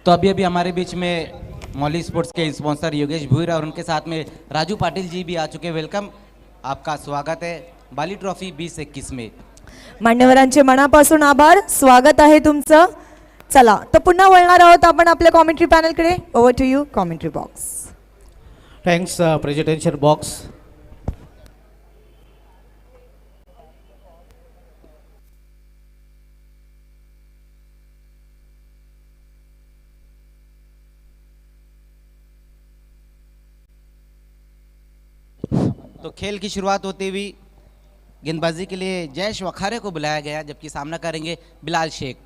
तो अभी अभी हमारे बीच में मौली स्पोर्ट्स के स्पॉन्सर योगेश भूर और उनके साथ में राजू पाटिल जी भी आ चुके हैं। वेलकम, आपका स्वागत है बाली ट्रॉफी 2021 में। मान्यवरांचे मनापासून आभार, स्वागत आहे तुमचं। चला तर पुन्हा वळणार आहोत आपण आपल्या कॉमेंट्री पॅनलकडे। Over to you commentary box. Thanks presentation box. तो खेल की शुरुआत होते हुई गेंदबाजी के लिए जयेश वखारे को बुलाया गया, जबकि सामना करेंगे बिलाल शेख।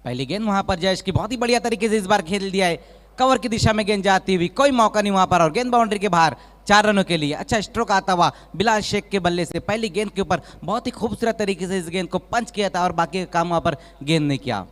पहली गेंद वहां पर जयेश की बहुत ही बढ़िया तरीके से इस बार खेल दिया है, कवर की दिशा में गेंद जाती हुई, कोई मौका नहीं वहां पर, और गेंद बाउंड्री के बाहर। 4 रनों के लिए अच्छा स्ट्रोक आता हुआ बिलाल शेख के बल्ले से पहली गेंद के ऊपर बहुत ही खूबसूरत तरीके से इस गेंद को पंच किया था और बाकी का काम वहां पर गेंद ने किया।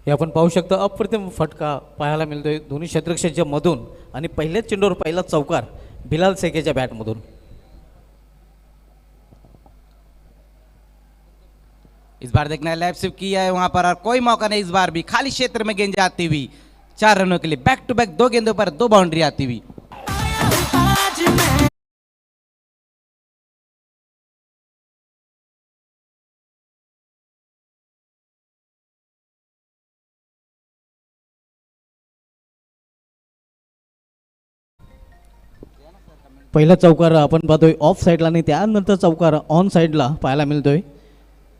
हे आपण पाहू शकतो, अप्रतिम फटका पाहायला मिळतोय दोन्ही क्षेत्ररक्षकांच्या मधून आणि पहिल्याच चेंडूवर पहिला चौकार बिलाल शेखच्या बॅटमधून। इस बार देखना है लैप स्वीप किया है वहां पर, और कोई मौका नहीं इस बार भी, खाली क्षेत्र में गेंद जाती हुई। 4 रनों के लिए बैक टू बैक 2 गेंदों पर 2 बाउंड्री आती हुई। पहिला चौकार आपण पाहतोय ऑफ साईडला आणि त्यानंतर चौकार ऑन साईडला पाहायला मिळतोय।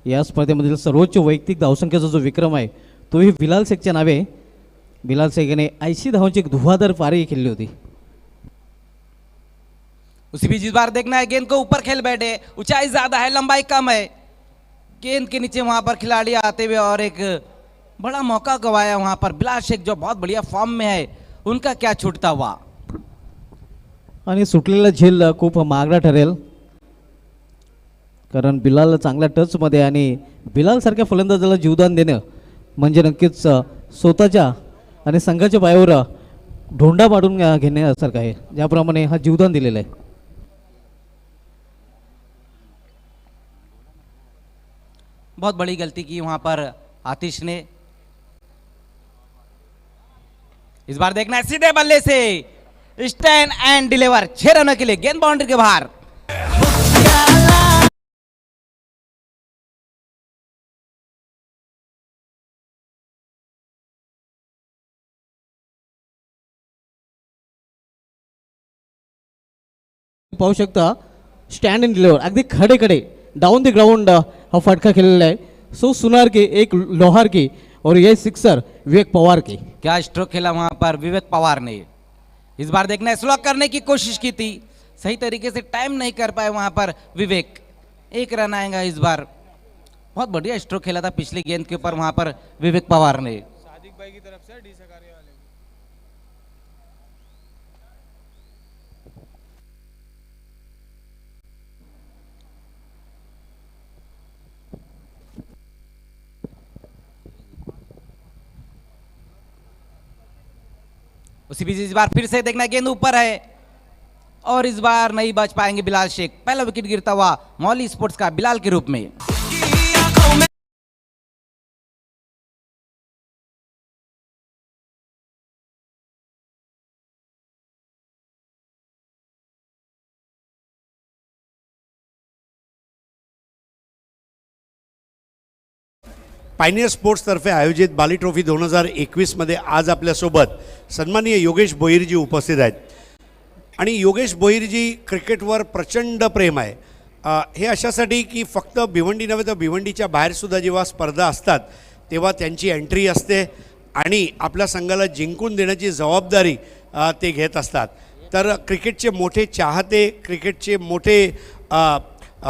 या स्पर्धेमधील सर्वोच्च वैयक्तिक धावसंख्येचा जो विक्रम आहे तोही बिलाल शेखच्या नावे। बिलाल शेख याने 80 धावांची एक धुआधार पारी खेळली होती। उसी बीच इस बार देखना है गेंद को ऊपर खेल बैठे, ऊंचाई ज्यादा है लंबाई कम है, गेंद के नीचे वहां पर खिलाड़ी आते हुए और एक बड़ा मौका गवाया वहां पर। बिलाल शेख जो बहुत बढ़िया फॉर्म में है, उनका क्या छूटता हुआ, आणि सुटलेला झेल खूप महागडा ठरेल, कारण बिलाल चांगल्या टच मध्ये आणि बिलाल सारख्या फलंदाजाला जीवदान देणं म्हणजे नक्कीच स्वतःच्या आणि संघाच्या पायावर ढोंडा पाडून घेण्यासारखं आहे, ज्याप्रमाणे हा जीवदान दिलेला आहे। बहुत बड़ी गलती की वहां पर आतिश ने। इस बार देखना है सीधे बल्ले से स्टैंड एंड डिलीवर, 6 रनों के लिए, गेंद बाउंड्री के बाहर। पाहू शकता स्टँड अँड डिलिव्हर अगदी खडे खडे डाउन द ग्राउंड हा फटका खेळलेला आहे। सो सुनार के एक लोहार की और ये सिक्सर विवेक पवार की। क्या स्ट्रोक खेला वहां पर विवेक पवार ने। इस बार देखना है स्लो करने की कोशिश की थी, सही तरीके से टाइम नहीं कर पाए वहां पर विवेक। 1 रन आएगा इस बार। बहुत बढ़िया स्ट्रोक खेला था पिछली गेंद के ऊपर वहां पर विवेक पवार ने। सादिक भाई की तरफ से डी सकारिया वाले की। उसी बीच इस बार फिर से देखना गेंद ऊपर है और इस बार नहीं बच पाएंगे बिलाल शेख। पहला विकेट गिरता हुआ मौली स्पोर्ट्स का बिलाल के रूप में। पायनियर स्पोर्ट्सतर्फे आयोजित बाली ट्रॉफी 2021 मध्ये आज आपल्यासोबत सन्माननीय योगेश भोईरजी उपस्थित आहेत। आणि योगेश भोईरजी क्रिकेटवर प्रचंड प्रेम आहे। हे अशासाठी की फक्त भिवंडी नव्हे तर भिवंडीच्या बाहेरसुद्धा जेव्हा स्पर्धा असतात तेव्हा त्यांची एंट्री असते आणि आपल्या संघाला जिंकून देण्याची जबाबदारी ते घेत असतात। तर क्रिकेटचे मोठे चाहते, क्रिकेटचे मोठे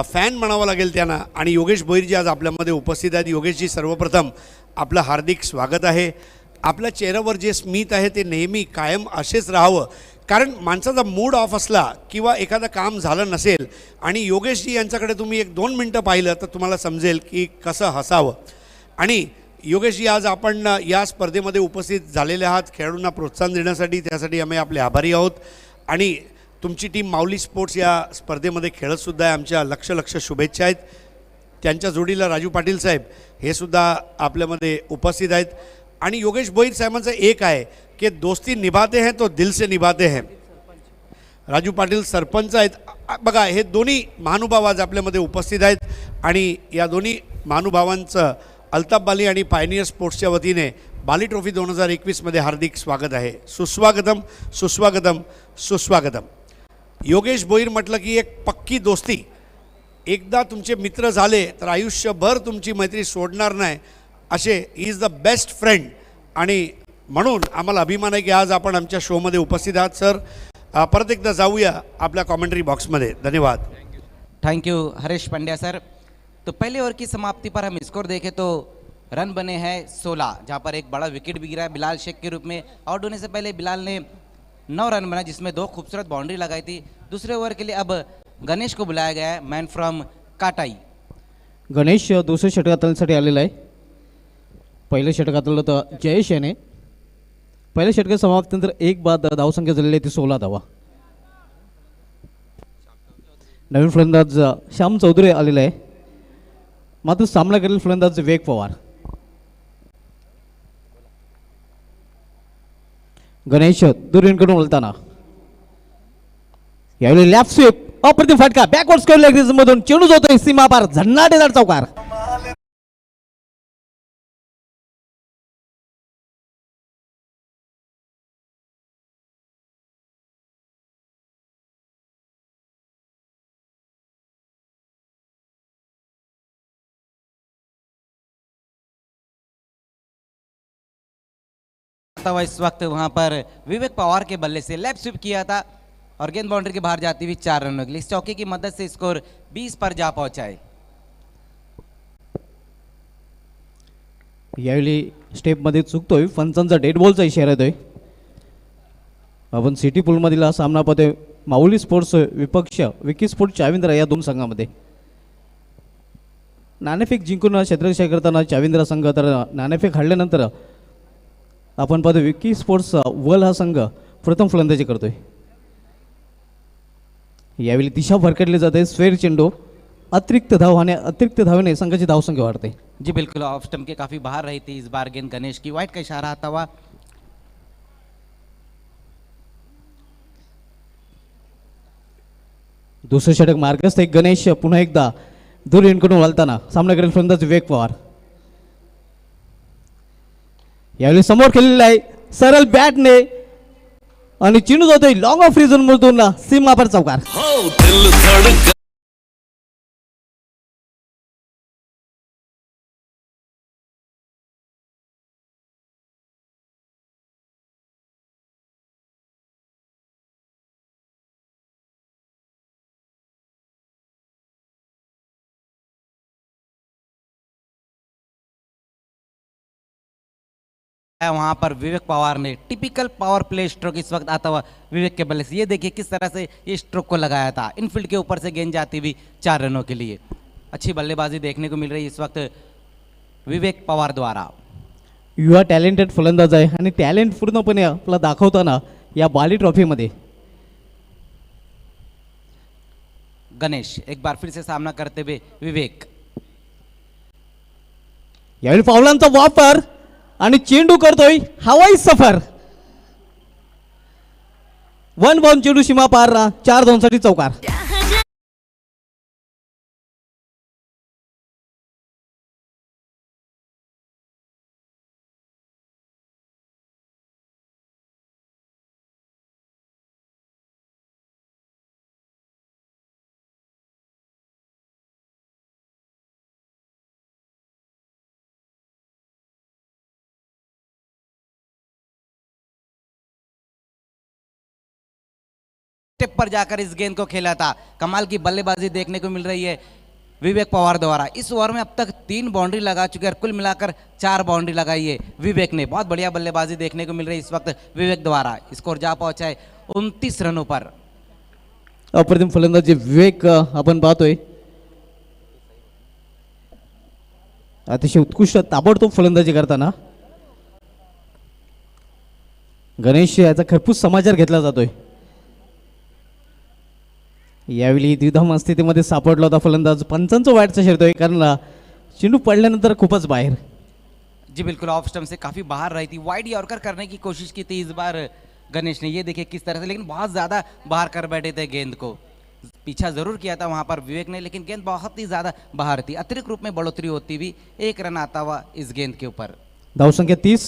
फॅन म्हणावं लागेल त्यांना, आणि योगेश भोईरजी आज आपल्यामध्ये उपस्थित आहेत। योगेशजी, सर्वप्रथम आपलं हार्दिक स्वागत आहे। आपल्या चेहऱ्यावर जे स्मित आहे ते नेहमी कायम असेच राहावं, कारण माणसाचा मूड ऑफ असला किंवा एखादं काम झालं नसेल आणि योगेशजी यांच्याकडे तुम्ही 1-2 मिनटं पाहिलं तर तुम्हाला समजेल की कसं हसावं। आणि योगेशजी, आज आपण या स्पर्धेमध्ये उपस्थित झालेले आहात, खेळाडूंना प्रोत्साहन देण्यासाठी, त्यासाठी आम्ही आपले आभारी आहोत। आणि तुमची टीम माऊली स्पोर्ट्स या स्पर्धेमध्ये खेळतसुद्धा आहे. आमच्या लक्ष शुभेच्छा आहेत. त्यांच्या जोडीला राजू पाटील साहेब हे सुद्धा आपल्यामध्ये उपस्थित आहेत. आणि योगेश भोईर साहेबांचं एक आहे की दोस्ती निभाते हैं तो दिल से निभाते हैं. राजू पाटील सरपंच आहेत. बघा हे दोन्ही महानुभाव आज आपल्यामध्ये उपस्थित आहेत आणि या दोन्ही महानुभावांचं अल्ताफ बाली आणि पायनियर स्पोर्ट्सच्या वतीने बाली ट्रॉफी 2021मध्ये हार्दिक स्वागत आहे. सुस्वागतम सुस्वागतम सुस्वागतम. योगेश भोईर म्हटलं की एक पक्की दोस्ती. एकदा तुमचे मित्र झाले तर आयुष्यभर तुमची मैत्री सोडणार नाही असे he is the best friend. आणि म्हणून आम्हाला अभिमान आहे की आज आपण आमच्या शोमध्ये उपस्थित आहात. सर परत एकदा जाऊया आपल्या कॉमेंट्री बॉक्समध्ये. धन्यवाद. Thank you Harish Pandya sir. तो पहले ओवर की समाप्ति पर हम स्कोर देखें तो रन बने हैं 16, जहां पर एक बड़ा विकेट भी गिरा है बिलाल शेख के रूप में. आउट होने से पहले बिलाल ने 9 रन बनाए जिसमें 2 खूबसूरत बाउंड्री लगाई थी. दूसरे ओवर के लिए अब गणेश को बुलाया गया है, मैन फ्रॉम काटाई. गणेश दुसऱ्या षटकासाठी आलेला आहे. पहिल्या षटकातलं तर जयेश याने पहिल्या षटका समाप्तीनंतर एक बाद धावसंख्या झालेली आहे ती 16 धावा. नवीन फलंदाज श्याम चौधरी आलेला आहे. मात्र सामना करेल फलंदाज विवेक पवार. गणेश दुरींकडून वळताना यावेळी लॅफ्ट स्वीप अप्रतिम फटका बॅकवर्ड स्क्वेअर लेग मधून चेंडू जातोय सीमा पार झन्नाटेदार चौकार. इस वक्त वहां पर विवेक पवार के बल्ले से लेफ्ट स्वीप किया था और गेंद बाउंड्री के बाहर जाती हुई 4 रनों के लिए. इस चौके की मदद से स्कोर 20 पर जा पहुंचा है. यावेळी स्टेपमध्ये चुकतोय. पंचांचा डेड बॉलचा इशारा येतोय. आपण सिटी पूलमधील हा सामना पाहतोय माऊली स्पोर्ट्स विपक्ष विकी स्पोर्ट्स चाविंद्रा या दोन संघामध्ये. नाणेफेक जिंकून क्षेत्ररक्षण करताना चाविंद्रा संघ तर नाणेफेक हारल्यानंतर आपण पाहतो विकी स्पोर्ट्स वल हा संघ प्रथम फलंदाजी करतोय. यावेळी दिशा भरकटली जाते. स्वेर चेंडू अतिरिक्त धावेने संघाची धावसंख्या वाढते. जी बिल्कुल ऑफ स्टंप के काफी बाहर रही थी इस बार गेंद. गणेश की वाइट का इशारा आता हुआ. दुसरे षटक मार्गस्थ एक. गणेश पुन्हा एकदा दूर एंडकडून वळताना सामना करेल फलंदाज विवेक पवार. यावेळी समोर खेळलेला आहे सरळ बॅटने आणि चेंडू जातोय लॉंग ऑफ रिझन मधून सीमा पर चौकार. वहां पर विवेक पवार ने टिपिकल पावर प्ले स्ट्रोक इस वक्त आता हुआ विवेक के बल्ले से. ये देखिए किस तरह से ये स्ट्रोक को लगाया था. इनफील्ड के ऊपर से गेंद जाती हुई 4 रनों के लिए. अच्छी बल्लेबाजी देखने को मिल रही है इस वक्त विवेक पवार द्वारा. युवा टॅलेंटेड फलंदाज आहे आणि टॅलेंट पूर्णपणे आपला दाखवताना या बाली ट्रॉफीमध्ये. गणेश एक बार फिर से सामना करते हुए विवेक. यावेळी पावलांचा वापर आणि चेंडू करतोय हवाई सफर. 1 बाउंड चेंडू सीमा पार 4 धावांसाठी चौकार. स्टेप पर जाकर इस गेंद को खेला था. कमाल की बल्लेबाजी देखने को मिल रही है विवेक पवार द्वारा. इस ओवर में अब तक 3 बाउंड्री लगा चुके हैं और कुल मिलाकर 4 बाउंड्री लगाई है विवेक ने. बहुत बढ़िया बल्लेबाजी देखने को मिल रही है इस वक्त विवेक द्वारा. स्कोर जा पहुंचा है 29 रनों पर. अप्रतिम फलंदाजी विवेक आपण पाहतोय. अतिशय उत्कृष्ट ताबडतोब फलंदाजी करताना गणेश याचा खरपूस समाचार घेतला जातोय. यावेळी द्विधाम स्थितीमध्ये सापडला होता फलंदाज. पंचांचं वाईटचं शर्तोय कारण चेंडू पडल्यानंतर खूपच बाहेर. जी बिल्कुल, ऑफ स्टंप से काफ़ी बाहर रही थी, वाइड यॉर्कर करने की कोशिश की थी इस बार गणेश ने, ये देखिए किस तरह से, लेकिन बहुत ज़्यादा बाहर कर बैठे थे गेंद को. पीछा ज़रूर किया था वहाँ पर विवेक ने, लेकिन गेंद बहुत ही ज़्यादा बाहर थी. अतिरिक्त रूप में बढ़ोतरी होती हुई 1 रन आता हुआ इस गेंद के ऊपर. धावसंख्या 30.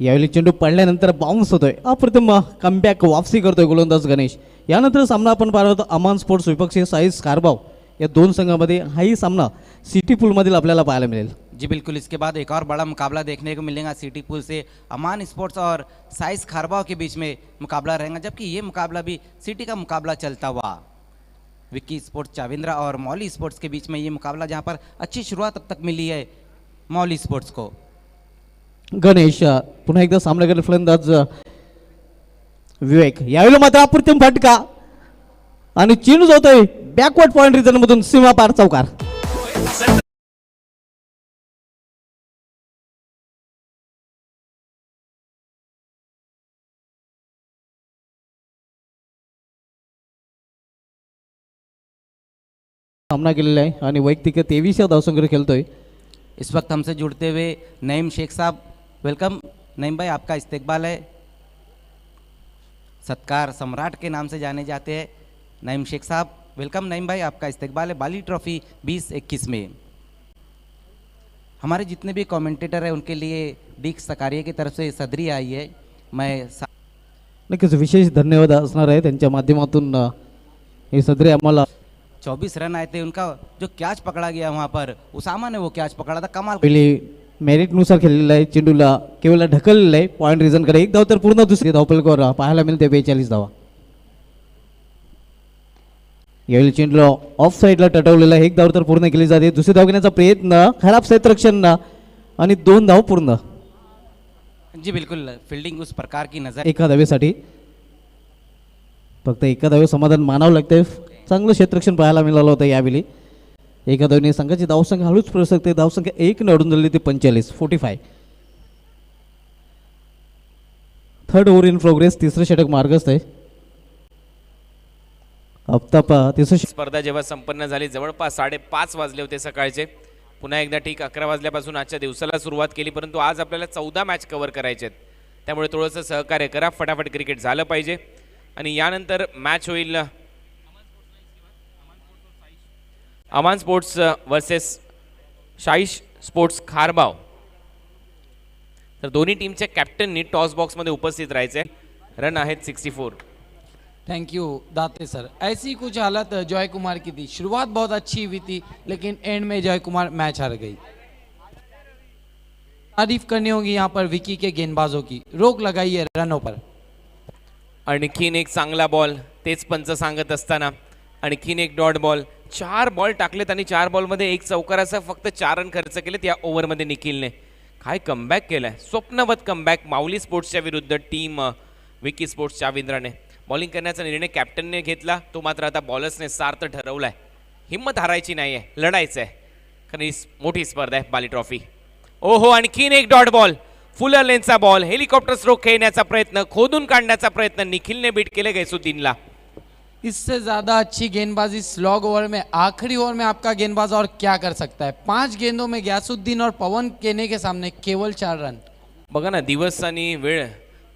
यावेळी चेंडू पडल्यानंतर बाउन्स होतोय. अप्रतिम कमबॅक वापसी करतोय गोलंदाज गणेश. यानंतर सामना आपण पाहिला होता अमान स्पोर्ट्स विपक्षी साईज कारभाव या दोन संघामध्ये. हाही सामना सिटी पूलमधील आपल्याला पाहायला मिळेल. जी बिल्कुल, इसके बाद एक और बड़ा मुकाबला देखने को मिलेगा सिटी पुल से. अमान स्पोर्ट्स और साइस खारबाव के बीच में मुकाबला रहेगा, जबकि ये मुकाबला भी सिटी का मुकाबला चलता हुआ. विक्की स्पोर्ट्स चाविंद्रा और मौली स्पोर्ट्स के बीच में ये मुकाबला, जहां पर अच्छी शुरुआत अब तक मिली है मौली स्पोर्ट्स को. गणेश पुन्हा एकदा सामना करेल फलंदाज विवेक. यावेळी मात्र अप्रतिम फटका आणि चेंडू जातोय बॅकवर्ड पॉइंट रिजन मधून सीमा पार चौकार. सामना केलेला आहे आणि वैयक्तिक 23 धावसंख्येवर खेळतोय. इस वक्त हमसे जुड़ते हुए नईम शेख साहब, वेलकम. नईम भाई, आपका इस्तेकबाल है. सत्कार सम्राट के नाम से जाने जाते हैं नईम शेख साहब. वेलकम नईम भाई, आपका इस्तेकबाल है बाली ट्रॉफी 2021 में. हमारे जितने भी कमेंटेटर हैं उनके लिए डीक सकारिया की तरफ से सदरी आई है. मैं नक्कीच विशेष धन्यवाद असणार आहे त्यांच्या माध्यमातून हे सदरे आम्हाला. 24 रन आए थे. उनका जो कैच पकड़ा गया वहाँ पर, उसामा ने वो कैच पकड़ा था, कमाल. पहिले मेरिटनुसार खेळलेला आहे. चेंडूला केवळ ढकललेलं आहे पॉईंट रिझनकडे. एक धाव तर पूर्ण दुसरी धावपलकर पाहायला मिळते 42 धावा. यावेळी चेंडूला ऑफ साईडला टटवलेला आहे. एक धाव तर पूर्ण केली जाते. दुसरी धाव घेण्याचा प्रयत्न, खराब क्षेत्ररक्षण आणि 2 धाव पूर्ण. जी बिल्कुल, फील्डिंग उस प्रकार की नजर. एका धावेसाठी फक्त एका धावे समाधान मानावं लागतंय. चांगलं क्षेत्ररक्षण पाहायला मिळालं होतं यावेळी. एका धावने संघाची धावसंख्या हळूच प्रसक्ते. धावसंख्या 1 ने अडून झाली ती 45. Third over in progress. तिसरं षटक मार्गस्थ आहे. आफताब तिसरं स्पर्धा जेव्हा संपन्न झाली जवळपास 5:30 वाजले होते सकाळचे. पुन्हा एकदा ठीक 11 वाजल्यापासून आजच्या दिवसाला सुरुवात केली, परंतु आज आपल्याला 14 मॅच कव्हर करायचे आहेत. त्यामुळे थोडंसं सहकार्य करा, फटाफट क्रिकेट झालं पाहिजे. आणि यानंतर मॅच होईल अमान स्पोर्ट्स वर्सेस शाईश स्पोर्ट्स खारबाव. तर दोन्ही टीमच्या कॅप्टननी टॉस बॉक्समध्ये उपस्थित राहायचे. रन आहेत 64. Thank you Date sir. ऐसी कुछ हालत जॉय कुमार की थी. शुरुआत बहुत अच्छी हुई थी, लेकिन एंड में जॉय कुमार मैच हार गई. तारीफ करनी होगी यहाँ पर विकी के गेंदबाजों की. रोक लगाई है रनों पर. आणखीन एक चांगला बॉल, तेच पंच सांगत असताना आणखीन एक डॉट बॉल. 4 बॉल टाकलेत आणि 4 बॉलमध्ये 1 चौकाराचा फक्त 4 रन खर्च केलेत या ओव्हरमध्ये निखिलने. काय कमबॅक केलाय, स्वप्नवत कमबॅक माऊली स्पोर्ट्सच्या विरुद्ध टीम विकी स्पोर्ट्स चाविंद्राने. बॉलिंग करण्याचा निर्णय कॅप्टनने घेतला, तो मात्र आता बॉलर्सने सार्थ ठरवलाय. हिंमत हारायची नाहीये, लढायचं आहे, कारण ही मोठी स्पर्धा आहे बाली ट्रॉफी. ओहो, आणखीन एक डॉट बॉल. फुलर लेनचा बॉल. हेलिकॉप्टर स्ट्रोक खेळण्याचा प्रयत्न, खोदून काढण्याचा प्रयत्न निखिलने बीट केले गैसुद्दीनला. इससे ज्यादा अच्छी गेंदबाजी स्लॉग ओवर में, आखिरी ओवर में आपका गेंदबाज और क्या कर सकता है. 5 गेंदों में गयासुद्दीन और पवन केने के सामने केवल 4 रन. बघा ना, दिवस आणि वेळ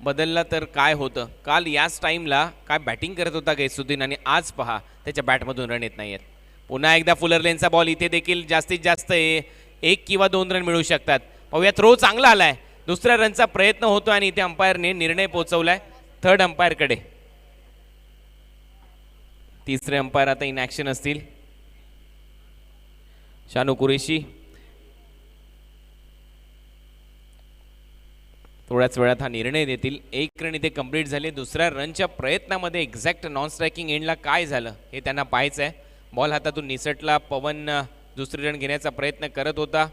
बदलला तर काय होतं. काल याच टाईमला काय बॅटिंग करत होता गैसुद्दीन आणि आज पहा त्याच्या बॅटमधून रन येत नाहीयेत. पुन्हा एकदा फुलर लेनचा बॉल. इथे देखील जास्तीत जास्त 1 किंवा 2 रन मिळू शकतात. पाहूया, थ्रो चांगला आलाय. दुसऱ्या रनचा प्रयत्न होतो आणि इथे अंपायरने निर्णय पोहोचवलाय थर्ड अंपायरकडे. तिसरे अंपायर आता इन ॲक्शन असतील. शानू कुरेशी. थोड्याच वेळात हा निर्णय देतील. 1 रन इथे कंप्लीट झाले. दुसऱ्या रनच्या प्रयत्नामध्ये एक्झॅक्ट नॉन स्ट्रायकिंग एंडला काय झालं हे त्यांना पाहायचं आहे. बॉल हातातून निसटला. पवन दुसरी रन घेण्याचा प्रयत्न करत होता.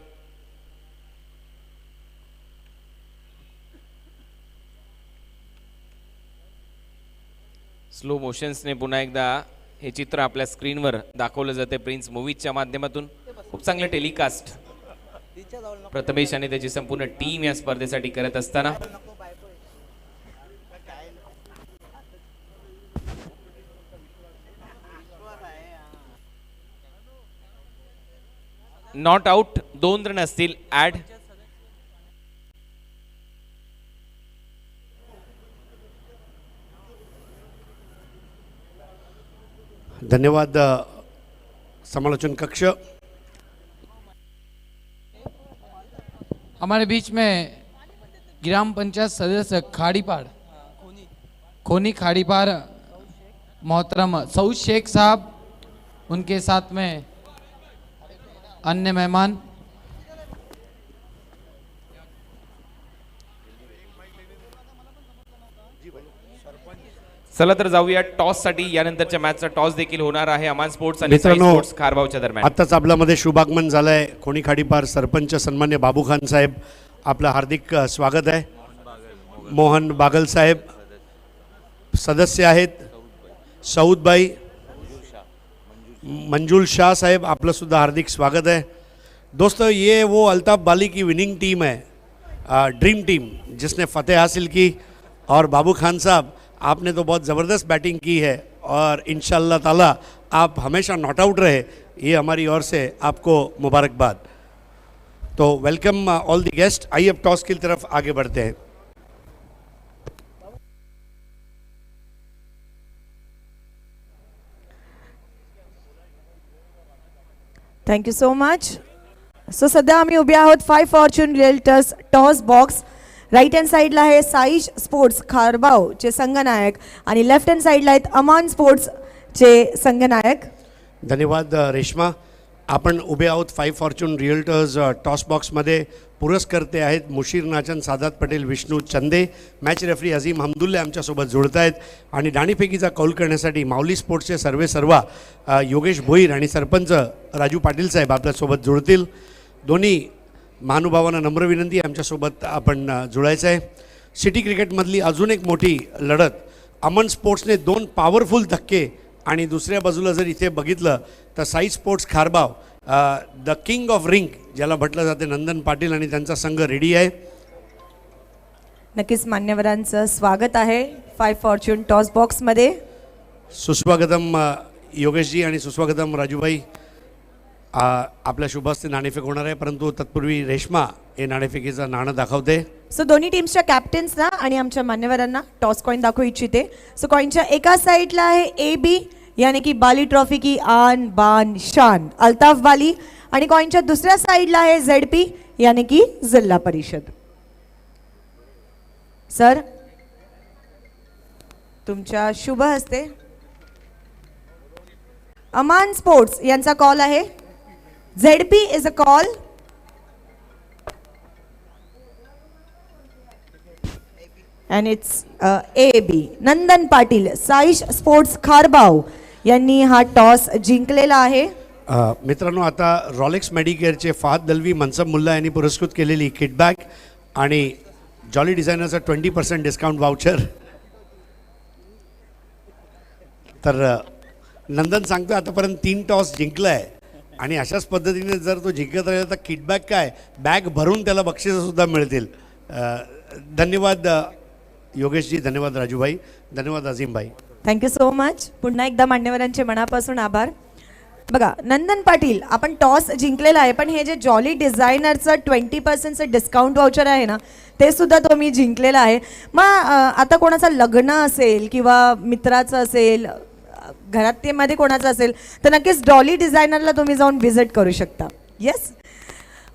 स्लो मोशन्सने पुन्हा एकदा हे चित्र आपल्या स्क्रीनवर दाखवलं जाते प्रिन्स मूवीजच्या माध्यमातून. खूप चांगलं टेलिकास्ट प्रथमेश आणि त्याची संपूर्ण टीम या स्पर्धेसाठी करत असताना नॉट आउट, 2 रन असतील ऍड. धन्यवाद समालोचन कक्ष. हमारे बीच में ग्राम पंचायत सदस्य खाड़ीपाड़ खोनी खाड़ीपाड़ मोहतरम सऊद शेख साहब, उनके साथ में अन्य मेहमान. चला तर जाऊया टॉस साठी. यानंतरच्या मॅचचा टॉस देखील होणार आहे अमान स्पोर्ट्स आणि साई मित्रांनो, स्पोर्ट्स खारबावच्या दरम्यान. आत्ताच आपल्यामध्ये शुभागमन झालंय. कोणी खाडीपार सरपंच सन्मान्य बाबू खान साहेब, आपलं हार्दिक स्वागत आहे. मोहन बागल साहेब सदस्य आहेत. सऊदबाई, मंजूल शाह साहेब, आपलं सुद्धा हार्दिक स्वागत है. दोस्तों, ये वो अल्ताफ बाली की विनिंग टीम है, ड्रीम टीम, जिसने फतेह हासिल की. और बाबू खान साहब, आपने तो बहुत ज़बरदस्त बैटिंग की है और इंशाअल्लाह ताला आप हमेशा नॉट आउट रहे, ये हमारी ओर से आपको मुबारकबाद. तो वेलकम ऑल द गेस्ट. आइए अब टॉस की तरफ आगे बढ़ते हैं. Thank you so much. सो सध्या आम्ही उभे आहोत 5 Fortune Realtors toss box. Right hand साईडला आहे साईश स्पोर्ट्स खारबावचे संघनायक आणि लेफ्ट हँड साईडला आहेत अमान स्पोर्ट्सचे संघनायक. धन्यवाद रेश्मा. आपण उभे आहोत 5 फॉर्च्यून रिअल्टर्स टॉस बॉक्समध्ये. पुरस्कर्ते आहेत मुशीर नाचन, सादात पटेल, विष्णू चंदे. मॅच रेफरी अझीम हमदुल्ले आमच्यासोबत जुळत आहेत. आणि दाणीफेकीचा कौल करण्यासाठी माऊली स्पोर्ट्सचे सर्वेसर्वा योगेश भोईर आणि सरपंच राजू पाटील साहेब आपल्यासोबत जुळतील. दोन्ही महानुभावांना नम्र विनंती आमच्यासोबत आपण जुळायचं आहे. सिटी क्रिकेटमधली अजून एक मोठी लढत. अमन स्पोर्ट्सने 2 पॉवरफुल धक्के आणि दुसऱ्या बाजूला जर इथे बघितलं तर Sai sports खारबाव, the king of ring ज्याला म्हटलं जाते, नंदन पाटील आणि त्यांचा संघ रेडी आहे. नक्कीच मान्यवरांचं स्वागत आहे 5 फॉर्च्यून टॉस बॉक्समध्ये. सुस्वागतम योगेशजी आणि सुस्वागतम राजूभाई. आपल्या शुभहस्ते नाणेफेक होणार आहे, परंतु तत्पूर्वी रेश्मा हे नाणेफेकीचा नाणं दाखवते. सो दोन्ही टीम्सच्या कॅप्टन्सना आणि आमच्या मान्यवरांना टॉस कॉईन दाखवू इच्छिते. सो कॉईनच्या एका साईडला आहे AB यानी की बाली ट्रॉफी की आन बान शान अल्ताफ बाली, आणि कॉईनच्या दुसऱ्या साईडला आहे ZP यानी की जिल्हा परिषद. सर, तुमच्या शुभ हस्ते अमान स्पोर्ट्स यांचा कॉल आहे. ZP is a call. and it's AB Nandan Patil Saish sports Kharbav यांनी हा टॉस जिंकलेला आहे. मित्रांनो, आता रॉलेक्स मेडिकेअरचे फाद दलवी, मनसब मुल्ला यांनी पुरस्कृत केलेली किटबॅक आणि जॉली डिझायनरचा 20% डिस्काउंट वाउचर. तर नंदन सांगतो आतापर्यंत 3 टॉस जिंकला आहे आणि अशाच पद्धतीने जर तो जिंकत राहिला तर किटबॅक काय, बॅग भरून त्याला बक्षिसंसुद्धा मिळतील. धन्यवाद योगेशजी, धन्यवाद राजूभाई, धन्यवाद अझीमभाई. Thank you so much. पुन्हा एकदा मान्यवरांचे मनापासून आभार. बघा नंदन पाटील, आपण टॉस जिंकलेला आहे, पण हे जे जॉली डिझायनरचं 20% डिस्काउंट वाउचर आहे ना, ते सुद्धा तुम्ही जिंकलेलं आहे. मग आता कोणाचं लग्न असेल किंवा मित्राचं असेल, घरात मध्ये कोणाचं असेल, तर नक्कीच डॉली डिझायनरला तुम्ही जाऊन व्हिजिट करू शकता. Yes,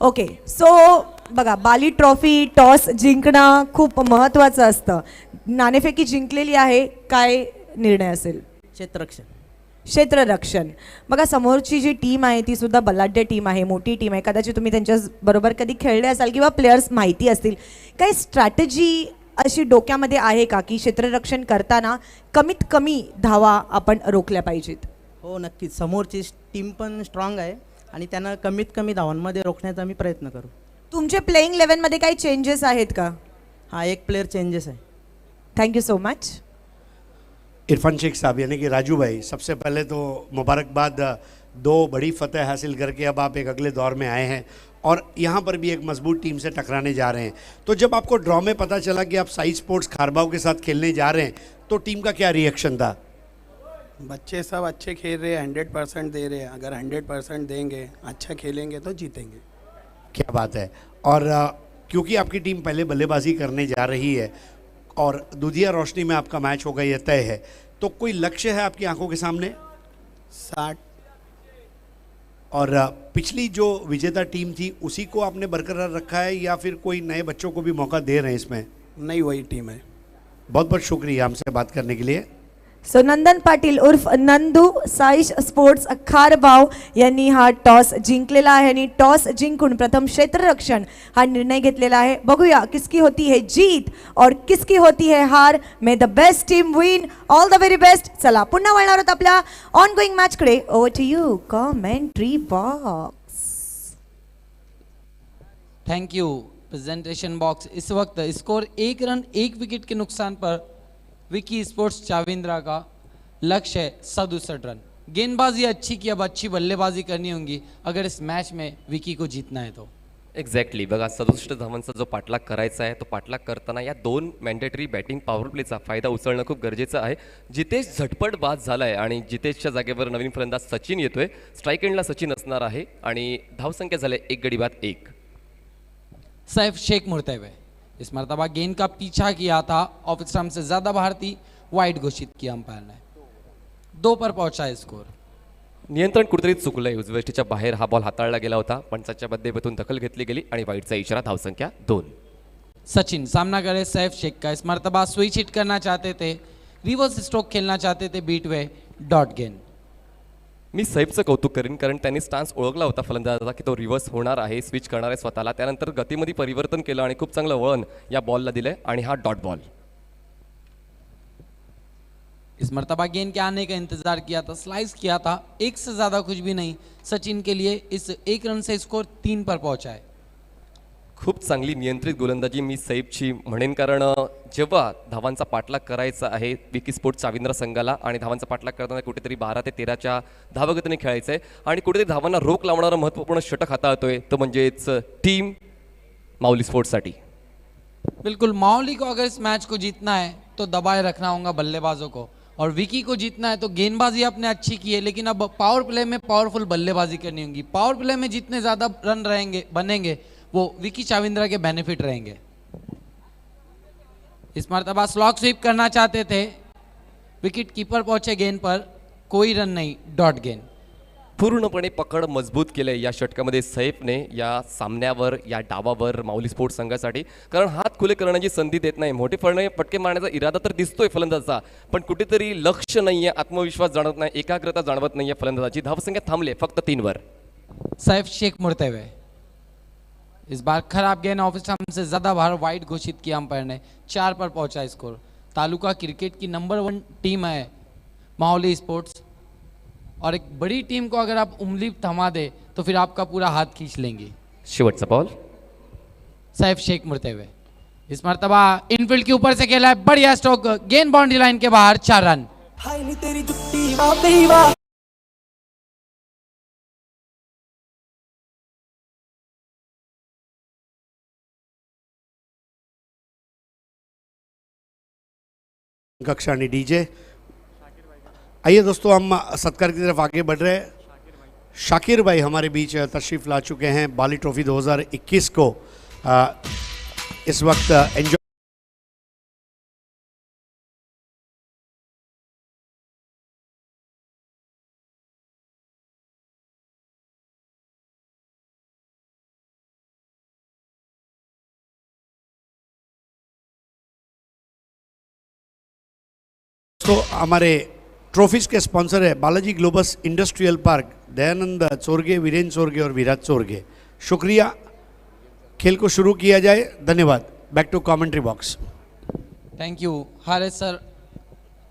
okay. सो बघा, बाली ट्रॉफी टॉस जिंकणं खूप महत्त्वाचं असतं. नाणेफेकी जिंकलेली आहे, काय निर्णय असेल? क्षेत्ररक्षण. बघा समोरची जी टीम आहे ती सुद्धा बलाढ्य टीम आहे, मोठी टीम आहे. कदाचित तुम्ही त्यांच्या बरोबर कधी खेळले असाल किंवा प्लेयर्स माहिती असतील. काही स्ट्रॅटेजी अशी डोक्यामध्ये आहे का की क्षेत्ररक्षण करताना कमीत कमी धावा आपण रोखल्या पाहिजेत? हो नक्कीच. समोरची टीम पण स्ट्रॉंग आहे आणि त्यांना कमीत कमी धावांमध्ये रोखण्याचा आम्ही प्रयत्न करू. तुमचे प्लेइंग 11मध्ये काही चेंजेस आहेत का? हा एक प्लेयर चेंजेस है. Thank you so much. Irfan Shaikh साहब यानी कि राजू भाई, सबसे पहले तो मुबारकबाद, 2 बड़ी फतेह हासिल करके अब आप एक अगले दौर में आए हैं और यहाँ पर भी एक मजबूत टीम से टकराने जा रहे हैं. तो जब आपको ड्रॉ में पता चला कि आप साई स्पोर्ट्स खारबाव के साथ खेलने जा रहे हैं तो टीम का क्या रिएक्शन था? बच्चे सब अच्छे खेल रहे हैं, 100% दे रहे हैं। अगर 100% देंगे, अच्छा खेलेंगे तो जीतेंगे। क्या बात है। और क्योंकि आपकी टीम पहले बल्लेबाजी करने जा रही है और दुधिया रोशनी में आपका मैच होगा ये तय है, तो कोई लक्ष्य है आपकी आंखों के सामने? 60। और पिछली जो विजेता टीम थी उसी को आपने बरकरार रखा है या फिर कोई नए बच्चों को भी मौका दे रहे हैं इसमें? नहीं, वही टीम है। बहुत बहुत शुक्रिया हमसे बात करने के लिए। सो नंदन पाटील उर्फ नंदू साईश स्पोर्ट्स खारबाव यांनी हा टॉस जिंकलेला आहे आणि टॉस जिंकून प्रथम क्षेत्ररक्षण हा निर्णय घेतलेला आहे। बघूया किसकी होती है जीत और किसकी होती है हार। May the best team win, all the very best. चला पुन्हा वळणार आहोत आपल्या ऑनगोइंग मॅच कडे। Over to you commentary box. Thank you presentation box. इस वक्त स्कोर 1 रन 1 विकेट के नुकसान पर विकी स्पोर्ट्स चाविंद्रा का लक्ष्य है 67 रन। गेंदबाजी अच्छी की, अब अच्छी बल्लेबाजी करनी होगी अगर इस मैच में विकी को जीतना है तो। एक्झॅक्टली बघा, 67 धावांचा जो पाठलाग करायचा आहे तो पाठलाग करताना या 2 मॅन्डेटरी बॅटिंग पॉवर प्लेचा फायदा उचलणं खूप गरजेचं आहे। जितेश झटपट बाद झाला आहे आणि जितेशच्या जागेवर नवीन फलंदाज सचिन येतोय। स्ट्राईक एंडला सचिन असणार आहे आणि धावसंख्या झाली 1 गडी बाद 1। सैफ शेख मुड़ते हुए इस मरतबा गेंद का पीछा किया था, ऑफ स्टंप से ज्यादा बाहर थी, वाइड घोषित किया अंपायर ने। 2 पर पहुंचा है स्कोर। नियंत्रण कुठेतरी चुकलंय, उजवेष्टीच्या बाहेर हा बॉल हाताळला गेला होता, पंचाच्या मध्यभागून दखल घेतली गेली आणि वाईडचा इशारा। धावसंख्या 2। सचिन सामना करे सैफ शेख का। इस मरतबा स्विच हिट करना चाहते थे, रिवर्स स्ट्रोक खेलना चाहते थे, बीट वे डॉट गेंद। मी सैफचं कौतुक करेन कारण त्यांनी स्टान्स ओळखला होता फलंदाजाचा की तो रिव्हर्स होणार आहे, स्विच करणार आहे स्वतःला। त्यानंतर गतीमध्ये परिवर्तन केलं आणि खूप चांगलं वळण या बॉलला दिलंय आणि हा डॉट बॉल। इस मरतबा गेंद के आने का इंतजार किया था, स्लाइस किया था, 1 से ज्यादा कुछ भी नहीं। सचिन के लिए इस 1 रन से स्कोर 3 पर पहुंचा है। खूप चांगली नियंत्रित गोलंदाजी मी सैफची म्हणेन कारण जेव्हा धावांचा पाठलाग करायचा आहे विकी स्पोर्ट्स चाविंद्रा संघाला आणि धावांचा पाठलाग करताना कुठेतरी 12 ते 13च्या धावगतीने खेळायचं आहे आणि कुठेतरी धावांना रोख लावणारा महत्त्वपूर्ण षटक हाताळतोय तो म्हणजेच टीम माऊली स्पोर्ट्ससाठी। बिल्कुल, माऊली को अगर इस मैच को जीतना है तो दबाए रखना होगा बल्लेबाजों को, और विकी को जीतना है तो गेंदबाजी आपने अच्छी की है लेकिन अब पावर प्ले में पावरफुल बल्लेबाजी करनी होगी। पावर प्ले में जितने ज्यादा रन रहेंगे बनेंगे वो विकी चाविंद्रा के बेनिफिट रहेंगे। इस मरतबा स्लॉग स्वीप करना चाहते थे, विकेट कीपर पहुंचे गेंद पर, कोई रन नहीं, डॉट गेंद। पूर्णपणे पकड मजबूत केले या षटकामध्ये सैफने या सामन्यावर या डावावर माऊली स्पोर्ट्स संघासाठी, कारण हात खुले करण्याची संधी देत नाही। मोठे फटके मारण्याचा इरादा तर दिसतोय फलंदाजाचा, पण कुठेतरी लक्ष नाहीये, आत्मविश्वास जाणवत नाही, एकाग्रता जाणवत नाहीये फलंदाजाची। धावसंख्या थांबले फक्त 3 वर। सैफ शेख मुड़ते हुए इस बार खराब गेंद ऑफ स्टंप से ज्यादा बाहर, वाइड घोषित किया अंपायर ने। 4 पर पहुंचा स्कोर। तालुका क्रिकेट की नंबर 1 टीम है माहौली स्पोर्ट्स, और एक बड़ी टीम को अगर आप उंगली थमा दे तो फिर आपका पूरा हाथ खींच लेंगे। शेवटचा बॉल सैफ शेख मुड़ते हुए इस मरतबा इनफील्ड के ऊपर से खेला है, बढ़िया स्ट्रोक, गेंद बाउंड्री लाइन के बाहर, 4 रन। कक्षा आणि डीजे। आइए दोस्तों, हम सत्कार की तरफ आगे बढ़ रहे हैं। शाकिर भाई हमारे बीच तशरीफ़ ला चुके हैं बाली ट्रॉफी 2021 को इस वक्त एंजॉय। तो हमारे ट्रॉफीज के स्पॉन्सर है Balaji Globus industrial park, Dayanand Chorge, Virendra Chorge और विराज चोरगे। शुक्रिया। खेल को शुरू किया जाए। धन्यवाद। Back to commentary box. Thank you Haris sir.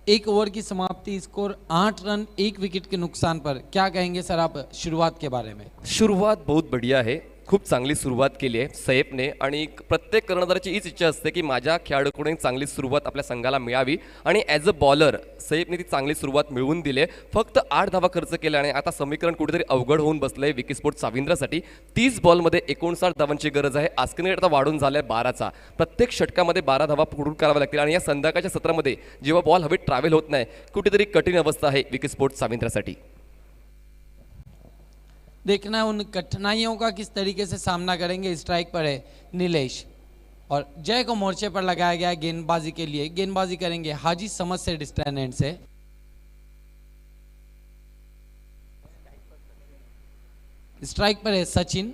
1 over की समाप्ति, स्कोर 8 रन 1 विकेट के नुकसान पर। क्या कहेंगे सर आप शुरुआत के बारे में? शुरुआत बहुत बढ़िया है। खूप चांगली सुरुवात केली आहे सैफने आणि प्रत्येक कर्णधाराची हीच इच्छा असते की माझ्या खेळाडूकडून चांगली सुरुवात आपल्या संघाला मिळावी आणि ॲज अ बॉलर सैफने ती चांगली सुरुवात मिळवून दिली आहे. फक्त 8 धावा खर्च केल्या आणि आता समीकरण कुठेतरी अवघड होऊन बसलं आहे विकी स्पोर्ट्स साविंद्रासाठी. 30 बॉलमध्ये 59 धावांची गरज आहे. आस्किंग रेट आता वाढून झाला आहे 12चा. प्रत्येक षटकामध्ये 12 धावा पूर्ण कराव्या लागतील आणि या संध्याकाळच्या सत्रामध्ये जेव्हा बॉल हवेत ट्रॅव्हल होत नाही कुठेतरी कठीण अवस्था आहे विकी स्पोर्ट्स साविंद्रासाठी. देखना है उन कठिनाइयों का किस तरीके से सामना करेंगे. स्ट्राइक पर है नीलेश और जय को मोर्चे पर लगाया गया है गेंदबाजी के लिए. गेंदबाजी करेंगे हाजी समझ से डिस्टेंस एंड से. स्ट्राइक पर है सचिन,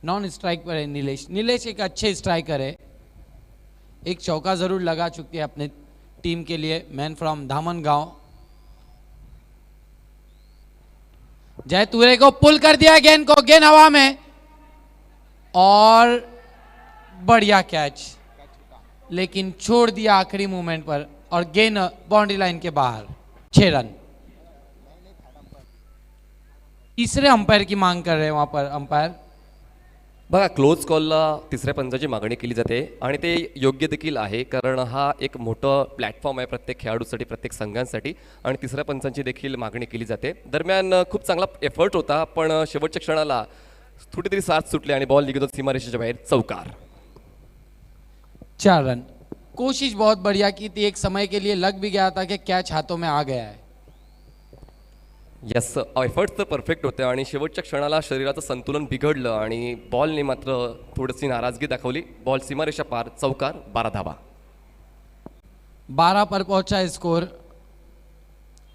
नॉन स्ट्राइक पर है नीलेश. नीलेश एक अच्छे स्ट्राइकर है, एक चौका जरूर लगा चुके हैं अपने टीम के लिए. मैन फ्रॉम धामन गांव. जय तुरे को पुल कर दिया गेंद को, गेंद हवा में और बढ़िया कैच, लेकिन छोड़ दिया आखिरी मूवमेंट पर और गेंद बाउंड्री लाइन के बाहर. 6 रन. तीसरे अंपायर की मांग कर रहे हैं वहां पर अंपायर. बघा क्लोज कॉलला तिसऱ्या पंचाची मागणी केली जाते आणि ते योग्य देखील आहे कारण हा एक मोठं प्लॅटफॉर्म आहे प्रत्येक खेळाडूसाठी प्रत्येक संघांसाठी आणि तिसऱ्या पंचांची देखील मागणी केली जाते. दरम्यान खूप चांगला एफर्ट होता पण शेवटच्या क्षणाला कुठेतरी साथ सुटली आणि बॉल निघतो सीमारेषेच्या बाहेर. चौकार. 4 रन. कोशिश बहुत बढ़िया की थी, एक समय के लिए लग भी गया था कि कैच हाथों में आ गया है. यस एफर्ट्स तर परफेक्ट होते आणि शेवटच्या क्षणाला शरीराचं संतुलन बिघडलं आणि बॉलने मात्र थोडीशी नाराजगी दाखवली. बॉल सीमारेषा पार. चौकार. 12 धावा. 12 पर पहुंचा है स्कोर.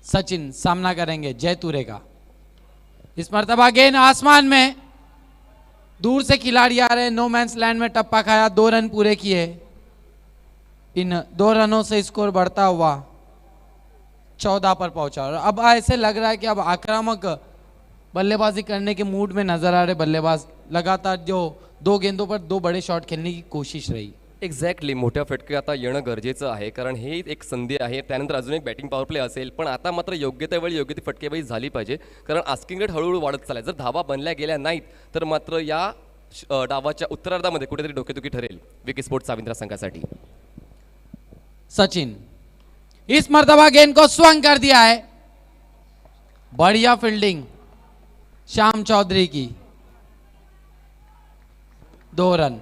सचिन सामना करेंगे जय तुरे का. इस मर्तबा गेंद आसमान में, दूर से खिलाड़ी आ रहे हैं. नो मैंस लैंड में टप्पा खाया. 2 रन पूरे किए. इन 2 रनों से स्कोर बढ़ता हुआ 14 पर पहुंचा. और अब ऐसे लग रहा है कि अब आक्रामक बल्लेबाजी करने के मूड में नजर आ रहे बल्लेबाज. लगातार जो 2 गेंदों पर 2 बड़े शॉट खेलने की कोशिश रही. एक्झॅक्टली मोठ्या फटके आता येणं गरजेचं आहे कारण हे एक संधी आहे. त्यानंतर अजून एक बॅटिंग पॉवर प्ले असेल पण आता मात्र योग्य त्या वेळी योग्य ती फटकेबाजी झाली पाहिजे कारण आस्किंग रेट हळूहळू वाढत चालला. जर धावा बनल्या गेल्या नाहीत तर मात्र या डावाच्या उत्तरार्धामध्ये कुठेतरी डोकेदुखी ठरेल विकी स्पोर्ट्स साविंद्रा संघासाठी. सचिन इस मर्तबा गेंद को स्वंग कर दिया है. बढ़िया फील्डिंग श्याम चौधरी की. 2 रन.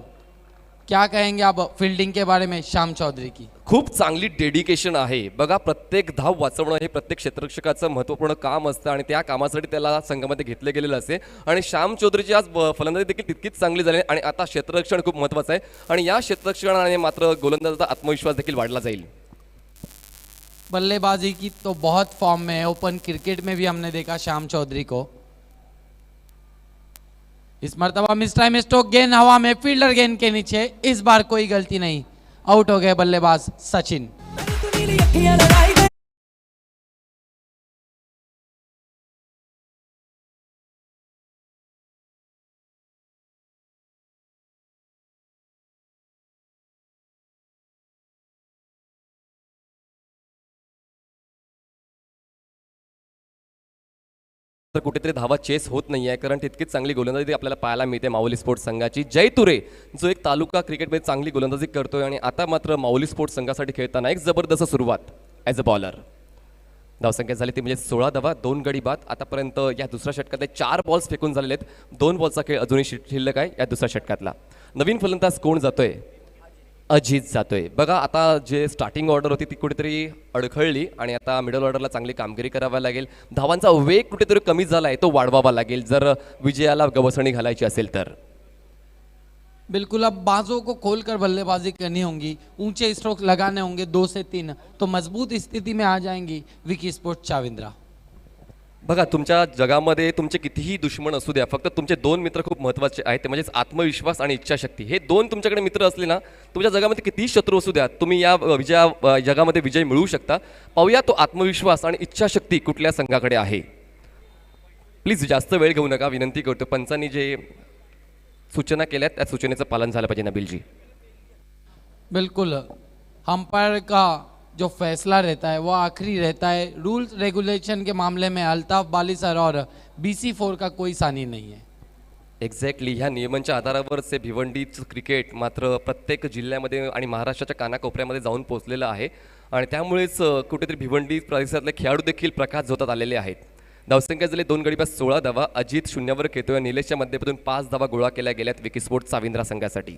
क्या कहेंगे आप फील्डिंग के बारे में श्याम चौधरी की. खूप चांगली डेडिकेशन आहे. बघा प्रत्येक धाव वाचवणं हे प्रत्येक क्षेत्ररक्षकाचं महत्त्वपूर्ण काम असतं आणि त्या कामासाठी त्याला संघामध्ये घेतले गेलेलं असते आणि श्याम चौधरीची आज फलंदाजी देखील तितकीच चांगली झाली आणि आता क्षेत्ररक्षण खूप महत्त्वाचं आहे आणि या क्षेत्ररक्षणाने मात्र गोलंदाजाचा आत्मविश्वास देखील वाढला जाईल. बल्लेबाजी की तो बहुत फॉर्म में है. ओपन क्रिकेट में भी हमने देखा श्याम चौधरी को. इस मर्तबा मिस टाइम स्ट्रोक, गेंद हवा में, फील्डर गेंद के नीचे. इस बार कोई गलती नहीं. आउट हो गए बल्लेबाज सचिन. तर कुठेतरी धावा चेस होत नाही आहे कारण तितकीच चांगली गोलंदाजी आपल्याला पाहायला मिळते माऊली स्पोर्ट्स संघाची. जय तुरे जो एक तालुका क्रिकेटमध्ये चांगली गोलंदाजी करतोय आणि आता मात्र माऊली स्पोर्ट्स संघासाठी खेळताना एक जबरदस्त सुरुवात ॲज अ बॉलर. धावसंख्या झाली ती म्हणजे 16 धावा 2 गडी बाद. आतापर्यंत या दुसऱ्या षटकातले 4 बॉल्स फेकून झालेले आहेत. 2 बॉलचा खेळ अजूनही शिल्लक आहे या दुसऱ्या षटकातला. नवीन फलंदाज कोण जातोय. अजित जातोय. बघा आता जे स्टार्टिंग ऑर्डर होती ती कुठेतरी अडखळली आणि आता मिडल ऑर्डरला चांगली कामगिरी करावी लागेल. धावांचा वेग कुठेतरी कमी झाला आहे तो वाढवावा लागेल जर विजयाला गवसणी घालायची असेल तर. बिल्कुल अब बाजों को खोलकर बल्लेबाजी करनी होगी. ऊंचे स्ट्रोक लगाने होंगे 2 से 3 तो मजबूत स्थिति में आ जाएंगी विकी स्पोर्ट्स चाविंद्रा. बघा तुमच्या जगामध्ये तुमचे कितीही दुश्मन असू द्या फक्त तुमचे 2 मित्र खूप महत्त्वाचे आहेत ते म्हणजेच आत्मविश्वास आणि इच्छाशक्ती. हे 2 तुमच्याकडे मित्र असले ना तुमच्या जगामध्ये कितीही शत्रू असू द्या तुम्ही या जगामध्ये विजय मिळवू शकता. पाहूया तो आत्मविश्वास आणि इच्छाशक्ती कुठल्या संघाकडे आहे. प्लीज जास्त वेळ घेऊ नका विनंती करतो. पंचांनी जे सूचना केल्यात त्या सूचनेचं पालन झालं पाहिजे नबीलजी. बिल्कुल अंपायर का जो फैसला रहता है वो आखिरी रहता है. रूल्स रेगुलेशन के मामले में अल्ताफ बाली सर और BC4 का कोई सानी नहीं है. एक्झॅक्टली ह्या नियमांच्या आधारावरच हे भिवंडीचं क्रिकेट मात्र प्रत्येक जिल्ह्यामध्ये आणि महाराष्ट्राच्या कानाकोपऱ्यामध्ये जाऊन पोहोचलेलं आहे आणि त्यामुळेच कुठेतरी भिवंडी परिसरातले खेळाडू देखील प्रकाश झोतात आलेले आहेत. धावसंख्या झाली 2 गडी बाद 16 धावा. अजित शून्यावर खेळतोय. निलेशच्या माध्यमातून 5 धावा गोळा केल्या गेल्यात विकीस्पोर्ट साविंद्रा संघासाठी.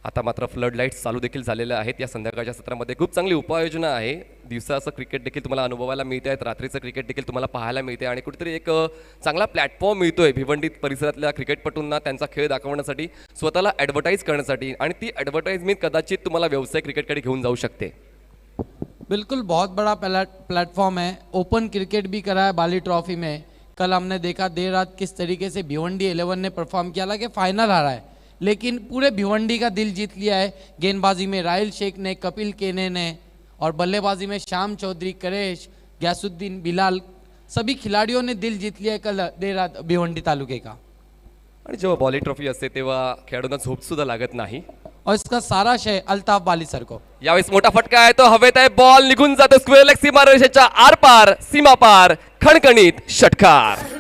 आता मात्र फ्लड लाईट्स चालू देखील झालेल्या आहेत या संध्याकाळच्या सत्रामध्ये. खूप चांगली उपाययोजना आहे. दिवसाचं क्रिकेट देखील तुम्हाला अनुभवायला मिळते आहेत, रात्रीचं क्रिकेट देखील तुम्हाला पाहायला मिळते आणि कुठेतरी एक चांगला प्लॅटफॉर्म मिळतोय भिवंडी परिसरातल्या क्रिकेटपटूंना त्यांचा खेळ दाखवण्यासाठी, स्वतःला ॲडव्हर्टाईज करण्यासाठी आणि ती ॲडव्हर्टाइजमेंट कदाचित तुम्हाला व्यवसाय क्रिकेटकडे घेऊन जाऊ शकते. बिल्कुल बहुत बड़ा प्लेटफॉर्म है. ओपन क्रिकेट भी करा है बाली ट्रॉफी में. कल हमने देखा देर रात किस तरीके से भिवंडी 11 ने परफॉर्म किया. हालांकि फाइनल हारा है लेकिन पूरे भिवंडी का दिल जीत लिया है. गेंदबाजी में राहिल शेख ने, कपिल केने ने और बल्लेबाजी में श्याम चौधरी, करेश, गयासुद्दीन, बिलाल, सभी खिलाड़ियों ने दिल जीत लिया है कल देर रात भिवंडी तालुके का. आणि जेव्हा बॉली ट्रॉफी असते तेव्हा खेळाडूंना झोपसुद्धा लागत नाही और इसका सारा श्रेय अल्ताफ बाली सर को. यावेळेस मोठा फटका आहे तो हवेत आहे. बॉल निघून जातो स्क्वेअर लेग सीमारेषेच्या आरपार, सीमापार. खणखणीत षटकार.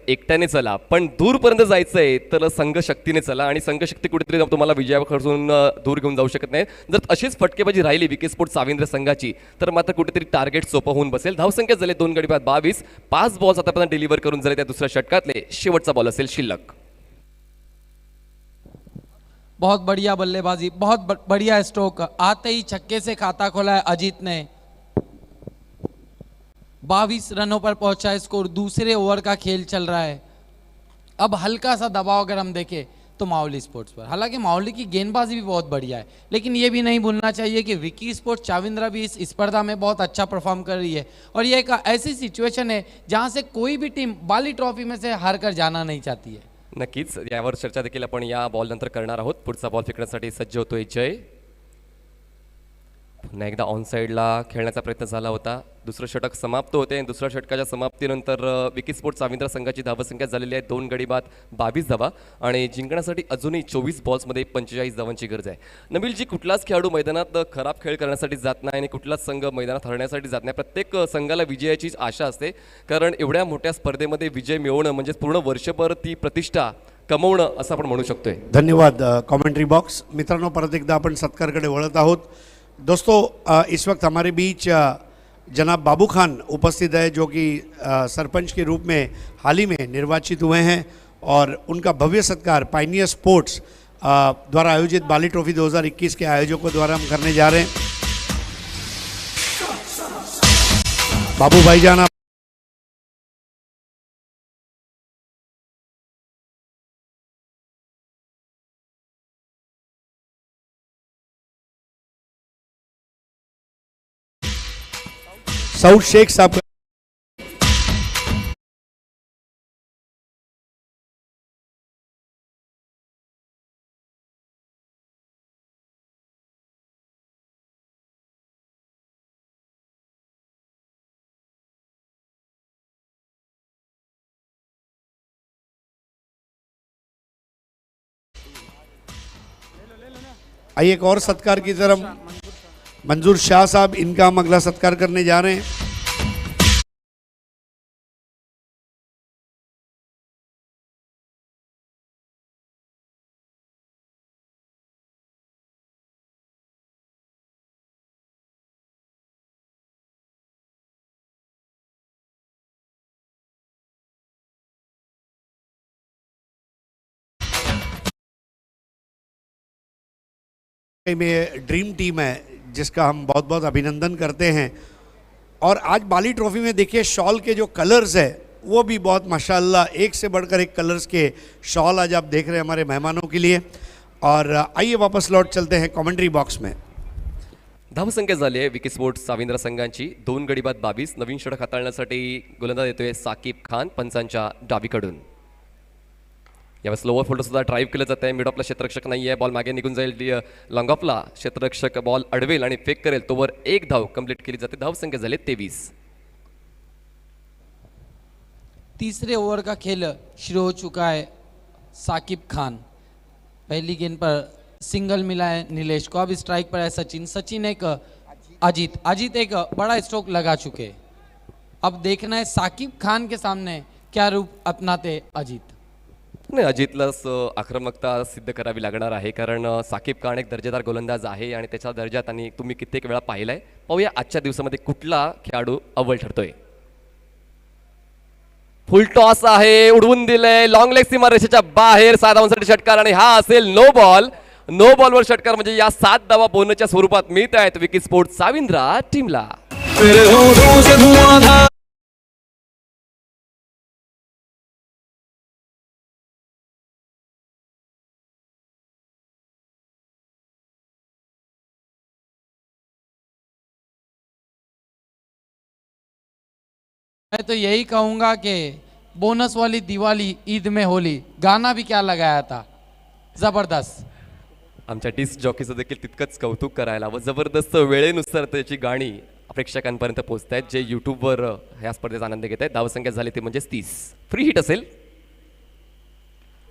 एकट्याने चला पण दूरपर्यंत जायचंय तर संघशक्तीने चला आणि संघशक्ती कुठेतरी तुम्हाला विजयापासून दूर घेऊन जाऊ शकत नाही. जर अशीच फटकेबाजी राहिली विकीस्पोर्ट साविंद्र संघाची तर मात्र कुठेतरी टार्गेट सोपं होऊन बसेल. धावसंख्या झाले 2 गडी बाद 22. 5 बॉल्स आतापर्यंत डिलिव्हर करून झाले त्या दुसऱ्या षटकातले. शेवटचा बॉल असेल शिल्लक. बहुत बढ़िया बल्लेबाजी, बहुत बढ़िया स्ट्रोक. आते ही छक्के से खाता खोला है अजीत ने. 22 रनों पर पहुंचा है स्कोर. दूसरे ओवर का खेल चल रहा है. अब हल्का सा दबाव अगर हम देखें तो मावली स्पोर्ट्स पर. हालांकि मावली की गेंदबाजी भी बहुत बढ़िया है लेकिन ये भी नहीं भूलना चाहिए कि विकी स्पोर्ट्स चाविंद्रा भी इस स्पर्धा में बहुत अच्छा परफॉर्म कर रही है और ये एक ऐसी सिचुएशन है जहां से कोई भी टीम बाली ट्रॉफी में से हार कर जाना नहीं चाहती है. नक्कीच यावर चर्चा देखील आपण या बॉल नंतर करणार आहोत. पुढचा बॉल फेकण्यासाठी सज्ज होतोय जय. पुन्हा एकदा ऑन साईडला खेळण्याचा प्रयत्न झाला होता. दुसरं षटक समाप्त होते आणि दुसऱ्या षटकाच्या समाप्तीनंतर विकीस्पोर्ट साविंद्रा संघाची धावसंख्या झालेली आहे 2 गडी बाद 22 धावा आणि जिंकण्यासाठी अजूनही 24 बॉल्समध्ये 45 धावांची गरज आहे. नबीलजी, कुठलाच खेळाडू मैदानात खराब खेळ करण्यासाठी जात नाही आणि कुठलाच संघ मैदानात हरण्यासाठी जात नाही. प्रत्येक संघाला विजयाचीच आशा असते कारण एवढ्या मोठ्या स्पर्धेमध्ये विजय मिळवणं म्हणजे पूर्ण वर्षभर ती प्रतिष्ठा कमवणं असं आपण म्हणू शकतोय. धन्यवाद कमेंट्री बॉक्स. मित्रांनो, परत एकदा आपण सत्कारकडे वळत आहोत. दोस्तों, इस वक्त हमारे बीच जनाब बाबू खान उपस्थित है जो कि सरपंच के रूप में हाल ही में निर्वाचित हुए हैं और उनका भव्य सत्कार पायनियर स्पोर्ट्स द्वारा आयोजित बाली ट्रॉफी 2021 के आयोजकों द्वारा हम करने जा रहे हैं. बाबू भाईजान, सऊद शेख साहब. आइए एक और सत्कार की तरफ. मंजूर शाह साहब, इनका हम अगला सत्कार करने जा रहे हैं. में ड्रीम टीम है जिसका हम बहुत बहुत अभिनंदन करते हैं. और आज बाली ट्रॉफी में देखिए शॉल के जो कलर्स है वो भी बहुत माशाल्लाह एक से बढ़कर एक कलर्स के शॉल आज आप देख रहे हैं हमारे मेहमानों के लिए. और आइए वापस लौट चलते हैं कमेंट्री बॉक्स में. धावसंख्या झाली आहे विकीस्पोर्ट साविंद्रा संघाची 2 गडी बाद 22. नवीन षटक हाताळण्यासाठी गोलंदाज येतोय साकिब खान पंचांच्या डावीकडून. यावेळेस लोअर फोल्डर सुद्धा ड्राईव्ह केलं जात आहे. मिड ऑफला क्षेत्ररक्षक नाही आहे, बॉल मागे निघून जाईल. लॉंग ऑफला क्षेत्ररक्षक बॉल अडवेल आणि फेक करेल, तोवर एक धाव कंप्लीट केली जाते. धावसंख्या झाले 23. तीसरे ओवर का खेल शुरू हो चुका है. साकिब खान पहली गेंद पर सिंगल मिला है नीलेश को. अब स्ट्राइक पर है सचिन. सचिन एक अजीत एक बड़ा स्ट्रोक लगा चुके. अब देखना है साकिब खान के सामने क्या रूप अपनाते अजीत. नाही, अजितलाच आक्रमकता सिद्ध करावी लागणार आहे, कारण साकिब खान एक दर्जेदार गोलंदाज आहे आणि त्याच्या दर्जात आणि तुम्ही कित्येक वेळा पाहिलाय. पाहूया आजच्या दिवसामध्ये कुठला खेळाडू अव्वल ठरतोय. फुल टॉस आहे, उडवून दिलंय, लॉंग लेग सीमारेषेच्या बाहेर 6 धावांसाठी षटकार आणि हा असेल नो बॉल. नो बॉलवर षटकार म्हणजे या 7 धावा बोनसच्या स्वरूपात मिळत आहेत विकी स्पोर्ट साविंद्रा टीमला. मैं तो यही कहूंगा कि बोनस वाली दिवाली ईद में होली गाना भी क्या लगाया था, जबरदस्त. आमच्या डिस्क जॉकीचं देखील तितकंच कौतुक करायला व जबरदस्त वेळेनुसार त्याची गाणी प्रेक्षकांपर्यंत पोहोचत आहेत, जे यूट्यूबवर ह्या स्पर्धेचा आनंद घेत आहेत. धावसंख्या झाली ती म्हणजेच 30. फ्री हिट असेल.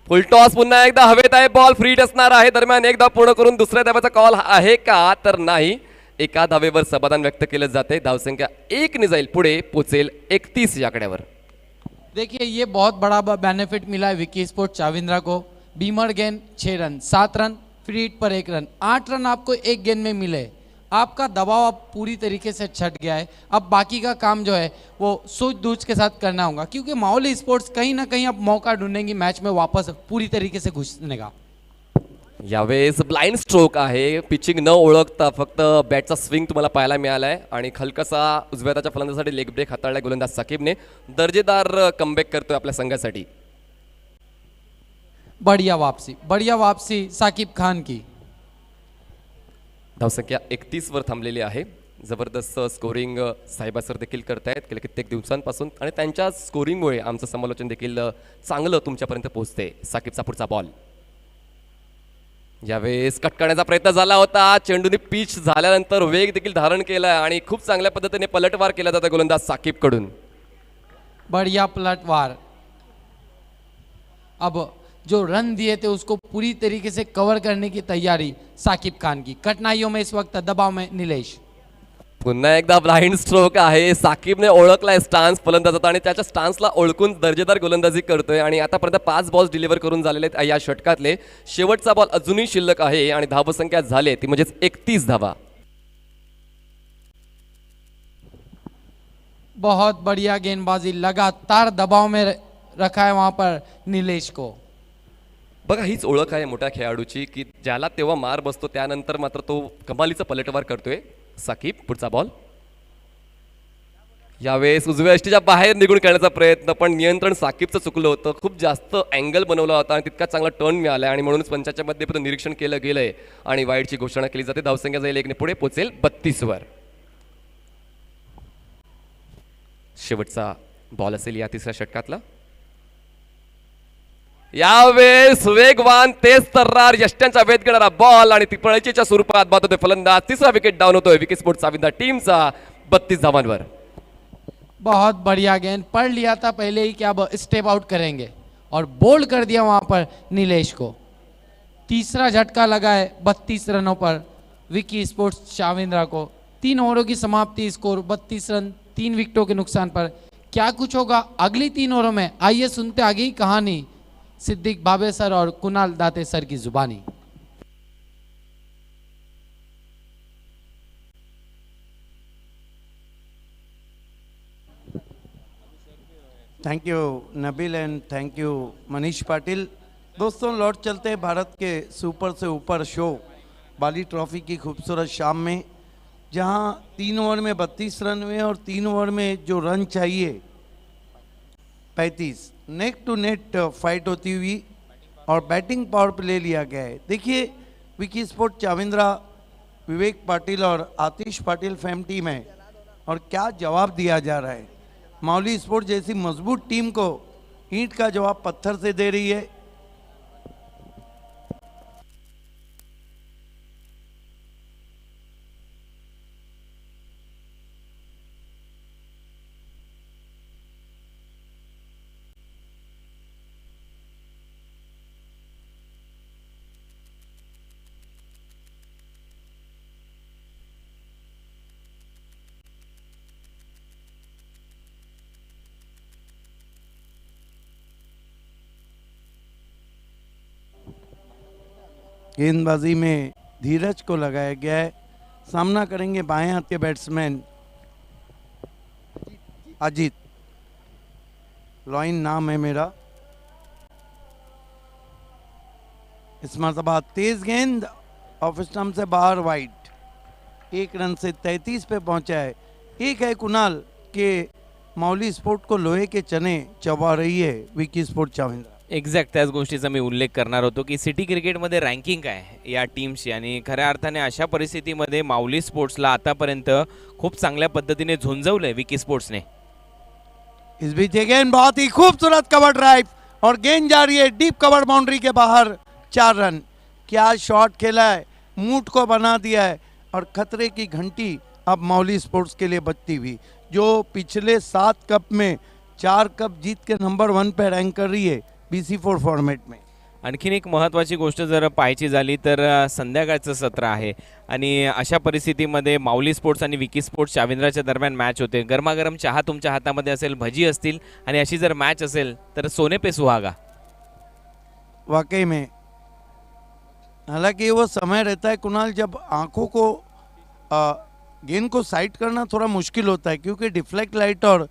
फुल टॉस पुन्हा एकदा हवेत आहे, बॉल फ्री हिट असणार आहे. दरम्यान एक धाव पूर्ण करून दुसऱ्या धावाचा कॉल आहे का, तर नाही. एका धावेवर समाधान व्यक्त केलं जाते. धावसंख्या 1 ने जाईल, पुढे पोचेल 31 या आकड्यावर. देखिए ये बहुत बड़ा बेनिफिट मिला है विकी स्पोर्ट चाविंद्रा को. बीमर गेंद 6 रन, 7 रन, फ्री हिट पर 1 रन, 8 रन आपको एक गेंद में मिले. आपका दबाव अब पूरी तरीके से छट गया है. अब बाकी का काम जो है वो सूझबूझ के साथ करना होगा, क्योंकि माहौली स्पोर्ट्स कहीं ना कहीं अब मौका ढूंढेंगी मैच में वापस पूरी तरीके से घुसने का. यावेळेस ब्लाइंड स्ट्रोक आहे, पिचिंग न ओळखता फक्त बॅटचा स्विंग तुम्हाला पाहायला मिळालाय आणि हलकासा उजव्या हाताच्या फलंदाजासाठी लेग ब्रेक हाताळलाय गोलंदाज साकिबने. दर्जेदार कमबॅक करतोय आपल्या संघासाठी. बढ़िया वापसी साकिब खान की. धावसंख्या 31 वर थांबलेली आहे. जबरदस्त स्कोरिंग साहेबा सर देखील करतायत गेल्या कित्येक दिवसांपासून आणि त्यांच्या स्कोरिंगमुळे आमचं समालोचन देखील चांगलं तुमच्यापर्यंत पोहोचते. साकिबचा पुढचा बॉल यावेळेस कट करण्याचा प्रयत्न झाला होता. चेंडूने पिच झाल्यानंतर वेग देखील धारण केलाय आणि खूप चांगल्या पद्धतीने पलटवार केला जातो गोलंदाज साकिब कडून. बढ़िया पलटवार. अब जो रन दिए थे उसको पूरी तरीके से कवर करने की तैयारी साकिब खान की. कठिनाइयों में इस वक्त दबाव में नीलेश. पुन्हा एकदा ब्लाइंड स्ट्रोक आहे. साकिबने ओळखलाय स्टान्स फलंदाजाचा आणि त्याच्या स्टान्सला ओळखून दर्जेदार गोलंदाजी करतोय आणि आतापर्यंत 5 बॉल्स डिलिव्हर करून झालेले आहेत या षटकातले. शेवटचा बॉल अजूनही शिल्लक आहे आणि धावसंख्या झाली ती म्हणजेच 31 धावा. बहुत बढ़िया गेंदबाजी, लगातार दबाव में रखा है वहां पर नीलेश को. बघा, हीच ओळख आहे मोठ्या खेळाडूची की ज्याला तेव्हा मार बसतो त्यानंतर मात्र तो कमालीचा पलटवार करतोय साकिब. पुढचा बॉल यावेळेस उजव्या यष्टीच्या बाहेर निघून खेळण्याचा प्रयत्न, पण नियंत्रण साकिबचं चुकलं होतं. खूप जास्त अँगल बनवला होता आणि तितका चांगला टर्न मिळाला आणि म्हणूनच पंचाच्या मध्ये निरीक्षण केलं गेलंय आणि वाईडची घोषणा केली जाते. धावसंख्या जाईल 1 ने, पुढे पोचेल 32 वर. शेवटचा बॉल असेल या तिसऱ्या षटकातला. यावेळेस वेगवान तेज तर्रार यष्ट्यांचा वेध घेणारा बॉल आणि ती पळचीच्या स्वरूपात बाद होते फलंदाज. तिसरा विकेट डाऊन होतोय विकी स्पोर्ट साविंद्रा टीमचा 32 धावांवर. बहुत बढ़िया गेंद, पढ़ लिया था पहले ही कि अब स्टेप आउट करेंगे और बोल्ड कर दिया वहां पर नीलेश को. तीसरा झटका लगा है 32 रनों पर विकी स्पोर्ट्स चाविंद्रा को. 3 ओवरों की समाप्ति, स्कोर 32 रन 3 विकेटों के नुकसान पर. क्या कुछ होगा अगली 3 ओवरों में, आइए सुनते आगे की कहानी सिद्दीक बाबे सर और कुणाल दाते सर की जुबानी. Thank you Nabeel and thank you Manish Patil. दोस्तों, लौट चलते हैं भारत के सुपर से ऊपर शो बाली ट्रॉफी की खूबसूरत शाम में, जहां 3 ओवर में 32 रन हुए और 3 ओवर में जो रन चाहिए 35, नेक टू नेट फाइट होती हुई और बैटिंग पावर प्ले लिया गया है. देखिए, विकी स्पोर्ट चाविंद्रा, विवेक पाटिल और आतिश पाटिल फेम टीम है और क्या जवाब दिया जा रहा है. माउली स्पोर्ट जैसी मजबूत टीम को ईंट का जवाब पत्थर से दे रही है. गेंदबाजी में धीरज को लगाया गया है। सामना करेंगे बाएं हाथ के बैट्समैन अजीत, लॉइन नाम है मेरा। इस मरतबा तेज गेंद ऑफ स्टंप से बाहर वाइड, 1 रन से 33 पे पहुंचा है। एक है कुणाल के माऊली स्पोर्ट को लोहे के चने चबा रही है विकी स्पोर्ट चाविंद्रा। एक्झॅक्ट त्याच गोष्टीचा मी उल्लेख करणार होतो की सिटी क्रिकेटमध्ये रँकिंग काय आहे या टीमची, आणि खऱ्या अर्थाने अशा परिस्थितीमध्ये माऊली स्पोर्ट्सला आतापर्यंत खूप चांगल्या पद्धतीने झुंजवलंय विकी स्पोर्ट्सने। इस बीच ये गेंद बहुत ही खूबसूरत कवर ड्राइव और गेंद जा रही है डीप कवर बाउंड्री के बाहर, 4 रन। क्या शॉट खेला है, मूड को बना दिया है और खतरे की घंटी अब माऊली स्पोर्ट्स के लिए बजती हुई, जो पिछले 7 कप में 4 कप जीत के नंबर 1 पे रैंक कर रही है BC4 फॉर्मेट में। आणखीन एक महत्त्वाची गोष्ट जर पाहायची झाली तर संध्याकाळचं सत्र आहे आणि अशा परिस्थितीमध्ये माऊली स्पोर्ट्स आणि विकी स्पोर्ट्स चाविंद्राच्या दरम्यान मॅच होते। गरमागरम चहा तुमच्या हातामध्ये असेल, भजी असतील, आणि अशी जर मॅच असेल तर सोने पे सुहागा। वाकई में, हालांकि वो समय रहता है कुणाल जब आंखों को गेंद को साइड करना थोड़ा मुश्किल होता है, क्योंकि डिफ्लेक्ट लाइट और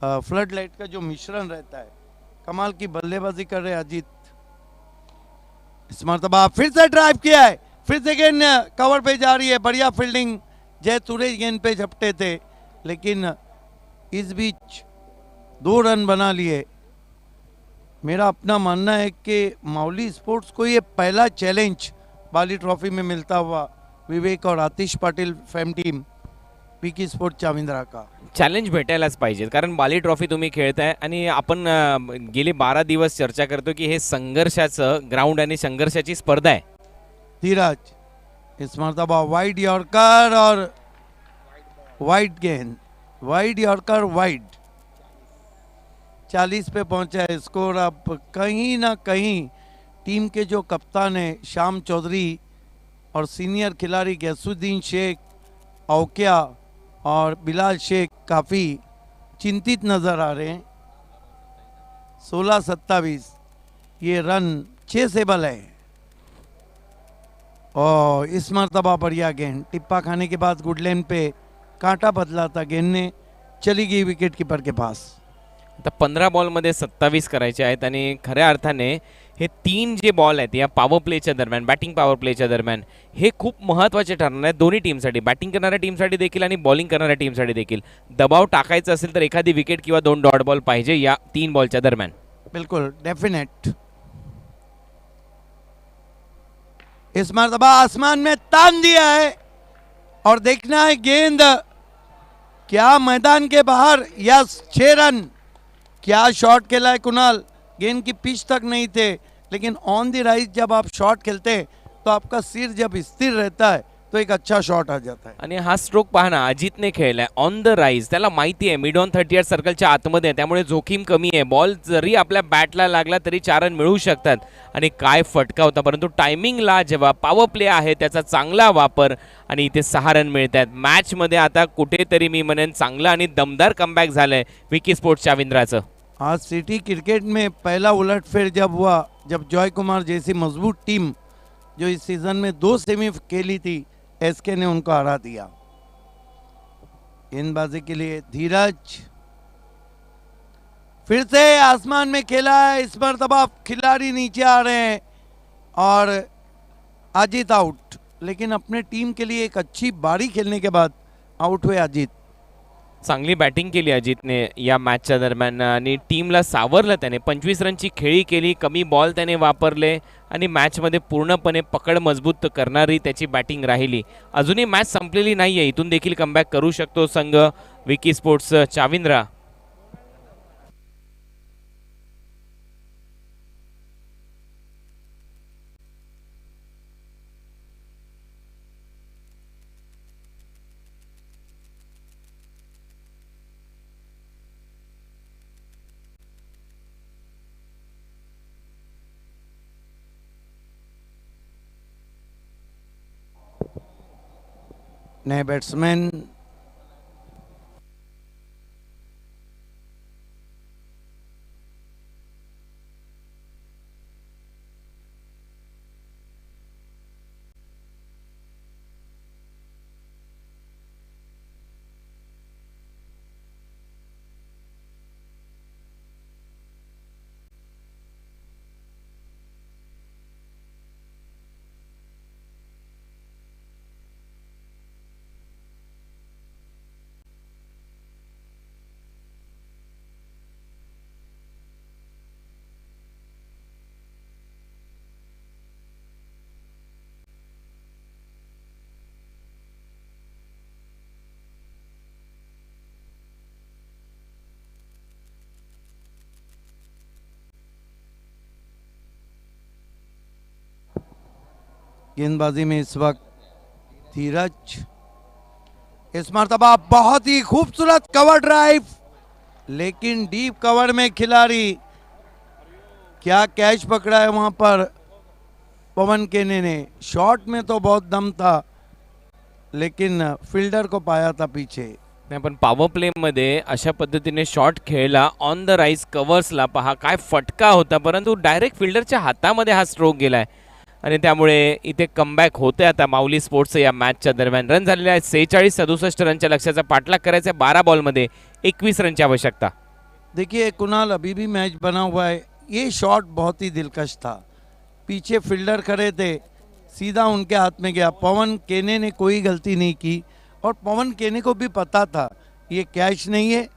फ्लड लाइट का जो मिश्रण रहता है। कमाल की बल्लेबाजी कर रहे अजीत। इस मरतबा फिर से ड्राइव किया है, फिर से गेंद कवर पे जा रही है, बढ़िया फील्डिंग। जय तुरे गेंद पे झपटे थे, लेकिन इस बीच 2 रन बना लिए। मेरा अपना मानना है कि माऊली स्पोर्ट्स को ये पहला चैलेंज बाली ट्रॉफी में मिलता हुआ विवेक और Atish Patil fame team Vicky sport Chavindra का चॅलेंज भेटायलाच पाहिजे, कारण बाली ट्रॉफी तुम्ही खेळताय आणि आपण गेले 12 दिवस चर्चा करतो की हे संघर्षाचं ग्राउंड आणि संघर्षाची स्पर्धा आहे। धीरज, इस मरतबा वाइड यॉर्कर और वाइड गेंद, वाइड यॉर्कर वाइड, 40 पे पहुंचा है स्कोर। अब कहीं ना कहीं टीम के जो कप्तान है शाम चौधरी और सीनियर खिलाड़ी गैसुद्दीन शेख, औकिया और बिलाल शेख काफ़ी चिंतित नज़र आ रहे हैं। 16-27 ये रन 6 से बल है। और इस मरतबा बढ़िया गेंद, टिप्पा खाने के बाद गुडलैंड पे कांटा बदला था, गेंद ने चली गई विकेट कीपर के पास। आता 15 बॉलमध्ये 27 करायचे आहेत आणि खऱ्या अर्थाने हे 3 जे बॉल आहेत या पॉवर प्लेच्या दरम्यान, बॅटिंग पॉवर प्लेच्या दरम्यान हे खूप महत्त्वाचे ठरणार आहेत दोन्ही टीमसाठी, बॅटिंग करणाऱ्या टीमसाठी देखील आणि बॉलिंग करणाऱ्या टीमसाठी देखील। दबाव टाकायचा असेल तर एखादी विकेट किंवा 2 डॉट बॉल पाहिजे या 3 बॉलच्या दरम्यान। बिल्कुल डेफिनेट। इस मरतबा आसमान में तान दिया है और देखना है गेंद क्या मैदान के बाहर या 6 रन। क्या शॉट खेला है कुणाल, गेंद की पिच तक नहीं थे, लेकिन ऑन द राइज जब आप शॉट खेलते हैं तो आपका सिर जब स्थिर रहता है तो एक अच्छा शॉट आ जाता है। आणि हा स्ट्रोक पहा ना, अजितने खेळलाय ऑन द राईज, त्याला माहिती आहे मिड ऑन 38 सर्कलच्या आतमध्ये आहे, त्यामुळे जोखीम कमी आहे। बॉल जरी आपल्या बॅटला लागला तरी 4 रन मिळू शकतात आणि काय फटका होता, परंतु टायमिंगला जेव्हा पॉवर प्ले आहे त्याचा चांगला वापर आणि इथे 6 रन मिळतात। मॅचमध्ये आता कुठेतरी मी म्हणेन चांगला आणि दमदार कमबॅक झालंय विकी स्पोर्ट्स चाविंद्राचं। आज सिटी क्रिकेट में पहला उलटफेर जब हुआ, जब जॉय कुमार जैसी मजबूत टीम जो इस सीजन में 2 सेमी खेली थी, एसके ने उनको हरा दिया। गेंदबाजी के लिए धीरज फिर से आसमान में खेला है, इस मरतबा खिलाड़ी नीचे आ रहे हैं और अजीत आउट, लेकिन अपने टीम के लिए एक अच्छी बारी खेलने के बाद आउट हुए अजीत। चांगली बॅटिंग केली अजितने या मॅचच्या दरम्यान आणि टीमला सावरलं त्याने। 25 रनची खेळी केली, कमी बॉल त्याने वापरले आणि मॅचमध्ये पूर्णपणे पकड मजबूत करणारी त्याची बॅटिंग राहिली। अजूनही मॅच संपलेली नाही आहे, इथून देखील कमबॅक करू शकतो संघ विकी स्पोर्ट्स चाविंद्रा। नए बैट्समैन गेंदबाजी में इस वक्त धीरज, इस मर्तबा बहुत ही खूबसूरत कवर ड्राइव, लेकिन डीप कवर में खिलाड़ी क्या कैच पकड़ा है वहां पर पवन केने ने। शॉट में तो बहुत दम था, लेकिन फील्डर को पाया था पीछे। नाही पण पॉवर प्ले मध्ये अशा पद्धतीने शॉट खेळला ऑन द राईज कव्हर्सला, पहा काय फटका होता, परंतु डायरेक्ट फिल्डरच्या हातामध्ये हा स्ट्रोक गेलाय आणि त्यामुळे इथे कमबॅक होते आता माऊली स्पोर्ट्स या मॅचच्या दरम्यान। रन झालेले आहेत 46-67 रनच्या लक्ष्याचा पाठलाग करायचा आहे 12 बॉलमध्ये 21 रनची आवश्यकता। देखिए कुणाल, अभी भी मैच बना हुआ है। ये शॉट बहुत ही दिलकश था, पीछे फील्डर खड़े थे, सीधा उनके हाथ में गया। पवन केने ने कोई गलती नहीं की और पवन केने को भी पता था ये कैच नहीं है,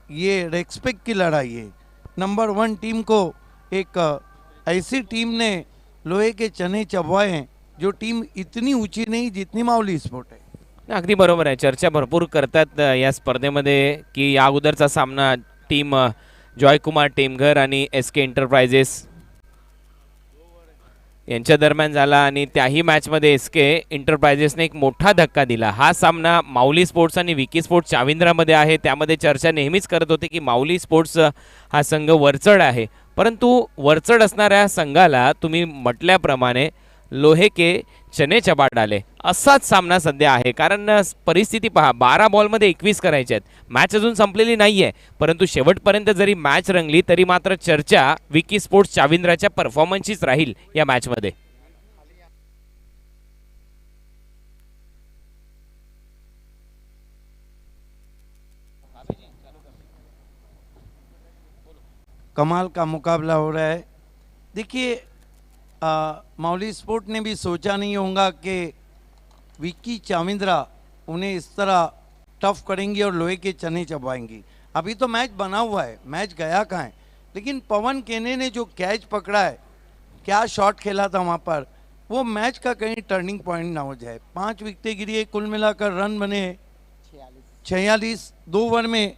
ये रेस्पेक्ट की लड़ाई है। नंबर 1 टीम को एक ऐसी टीम ने लोहे के चने चबवाए हैं जो टीम इतनी ऊंची नहीं जितनी माऊली स्पोर्ट है। अगदी बरोबर आहे, चर्चा भरपूर करतात या स्पर्धेमध्ये की या अगोदरचा सामना टीम जॉयकुमार टेमघर आणि SK एंटरप्राइजेस यांच्या दरम्यान झाला आणि त्याही मॅचमध्ये SK एंटरप्राइजेसने एक मोठा धक्का दिला। हा सामना माऊली स्पोर्ट्स आणि विकी स्पोर्ट्स चाविंद्रामध्ये आहे, त्यामध्ये चर्चा नेहमीच करत होते की माऊली स्पोर्ट्स हा संघ वरचढ आहे, परंतु वरचढ असणाऱ्या संघाला तुम्ही म्हटल्याप्रमाणे लोहे के चने चबा डाले असाच सामना सध्या आहे। कारण परिस्थिती पहा, 12 बॉलमध्ये 21 करायचे आहेत, मॅच अजून संपलेली नाहीये, परंतु शेवटपर्यंत जरी मॅच रंगली तरी मात्र चर्चा विकी स्पोर्ट्स चाविंद्राच्या परफॉर्मन्सचीच राहील या मॅचमध्ये। कमाल का मुकाबला हो रहा है। देखिए माऊली स्पोर्ट ने भी सोचा नहीं होगा कि विक्की चाविंद्रा उन्हें इस तरह टफ करेंगी और लोहे के चने चबाएंगी। अभी तो मैच बना हुआ है, मैच गया कहाँ है, लेकिन पवन केने ने जो कैच पकड़ा है, क्या शॉट खेला था वहाँ पर, वो मैच का कहीं टर्निंग पॉइंट ना हो जाए। 5 विकेटें गिरी, कुल मिलाकर रन बने 46, 2 ओवर में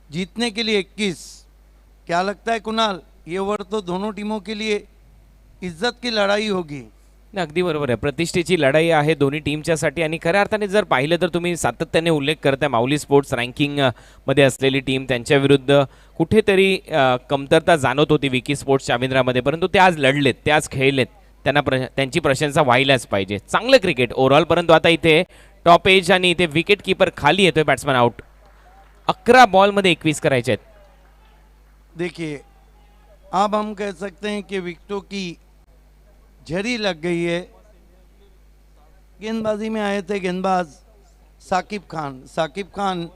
जीतने के लिए 21। क्या लगता है कुणाल, ये ओवर तो दोनों टीमों के लिए इज्जत की लढाई होगी। अगदी बरोबर आहे, प्रतिष्ठेची लढाई आहे दोन्ही टीमच्यासाठी आणि खऱ्या अर्थाने जर पाहिलं तर तुम्ही सातत्याने उल्लेख करताय माऊली स्पोर्ट्स रँकिंग मध्ये असलेली टीम, त्यांच्या विरुद्ध कुठेतरी कमतरता जाणवत होती विकी स्पोर्ट्स चाविंद्रामध्ये, परंतु ते आज लढलेत, ते आज खेळलेत, त्यांना त्यांची प्रशंसा व्हायलाच पाहिजे। चांगलं क्रिकेट ओव्हरऑल, परंतु आता इथे टॉप एज आणि इथे विकेट कीपर खाली येतोय, बॅट्समन आउट। 11 बॉलमध्ये 21 करायचे आहेत। देखिए अब हम कह सकते हैं कि विकेटों की झड़ी लग गई है। गेंदबाजी में आए थे गेंदबाज साकिब खान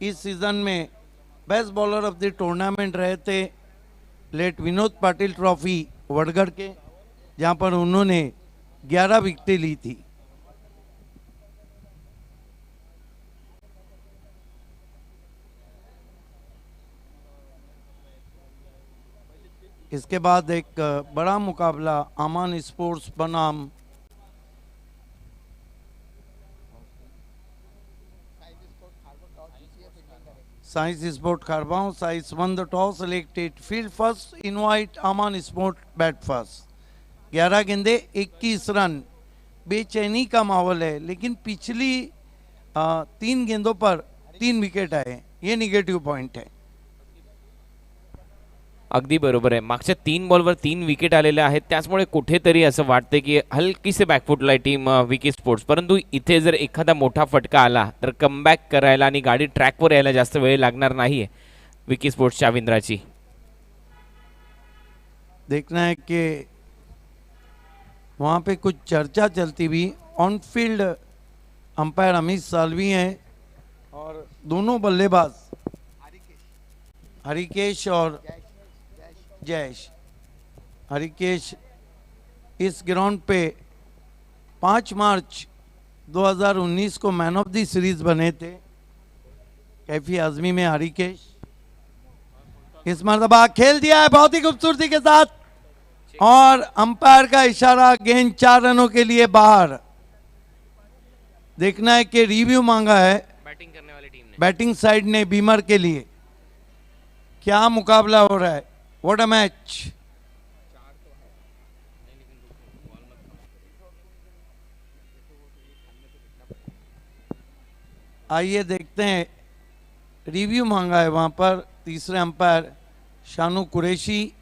इस सीज़न में best bowler of the tournament रहे थे लेट विनोद पाटिल ट्रॉफी वडगढ़ के, जहां पर उन्होंने 11 विकेटें ली थी। इसके बाद एक बड़ा मुकाबला अमान स्पोर्ट्स बनाम साइंस स्पोर्ट खारबाओं। Science won the toss, selected field first, invite Aman sport bat first. 11 गेंदे 21 रन। बेचैनी का माहौल है, लेकिन पिछली 3 गेंदों पर 3 विकेट आए, ये निगेटिव पॉइंट है। अगदी बरोबर आहे, मागच्या 3 बॉलवर 3 विकेट आलेल्या आहेत, त्याचमुळे कुठेतरी असं वाटते की हलकीसे बॅकफुटला टीम विकी स्पोर्ट्स, परंतु इथे जर एखादा मोठा फटका आला तर कमबॅक करायला आणि गाडी ट्रॅकवर यायला जास्त वेळ लागणार नाहीये विकी स्पोर्ट्स चाविंद्राची। देखना है कि वहाँ पे कुछ चर्चा चलती हुई। On field umpire Amit Salvi हैं और दोनों बल्लेबाज हरिकेश और जयेश। हरिकेश इस ग्राउंड पे 5 मार्च 2019 को मैन ऑफ द सीरीज बने थे। कैफी आजमी में हरिकेश इस मरतबा खेल दिया है बहुत ही खूबसूरती के साथ, और अंपायर का इशारा, गेंद 4 रनों के लिए बाहर। देखना है कि रिव्यू मांगा है बैटिंग करने वाली टीम ने, बैटिंग साइड ने बीमर के लिए। क्या मुकाबला हो रहा है, व्हाट अ मैच। आइए देखते हैं, रिव्यू मांगा है वहाँ पर तीसरे अंपायर शानू कुरैशी।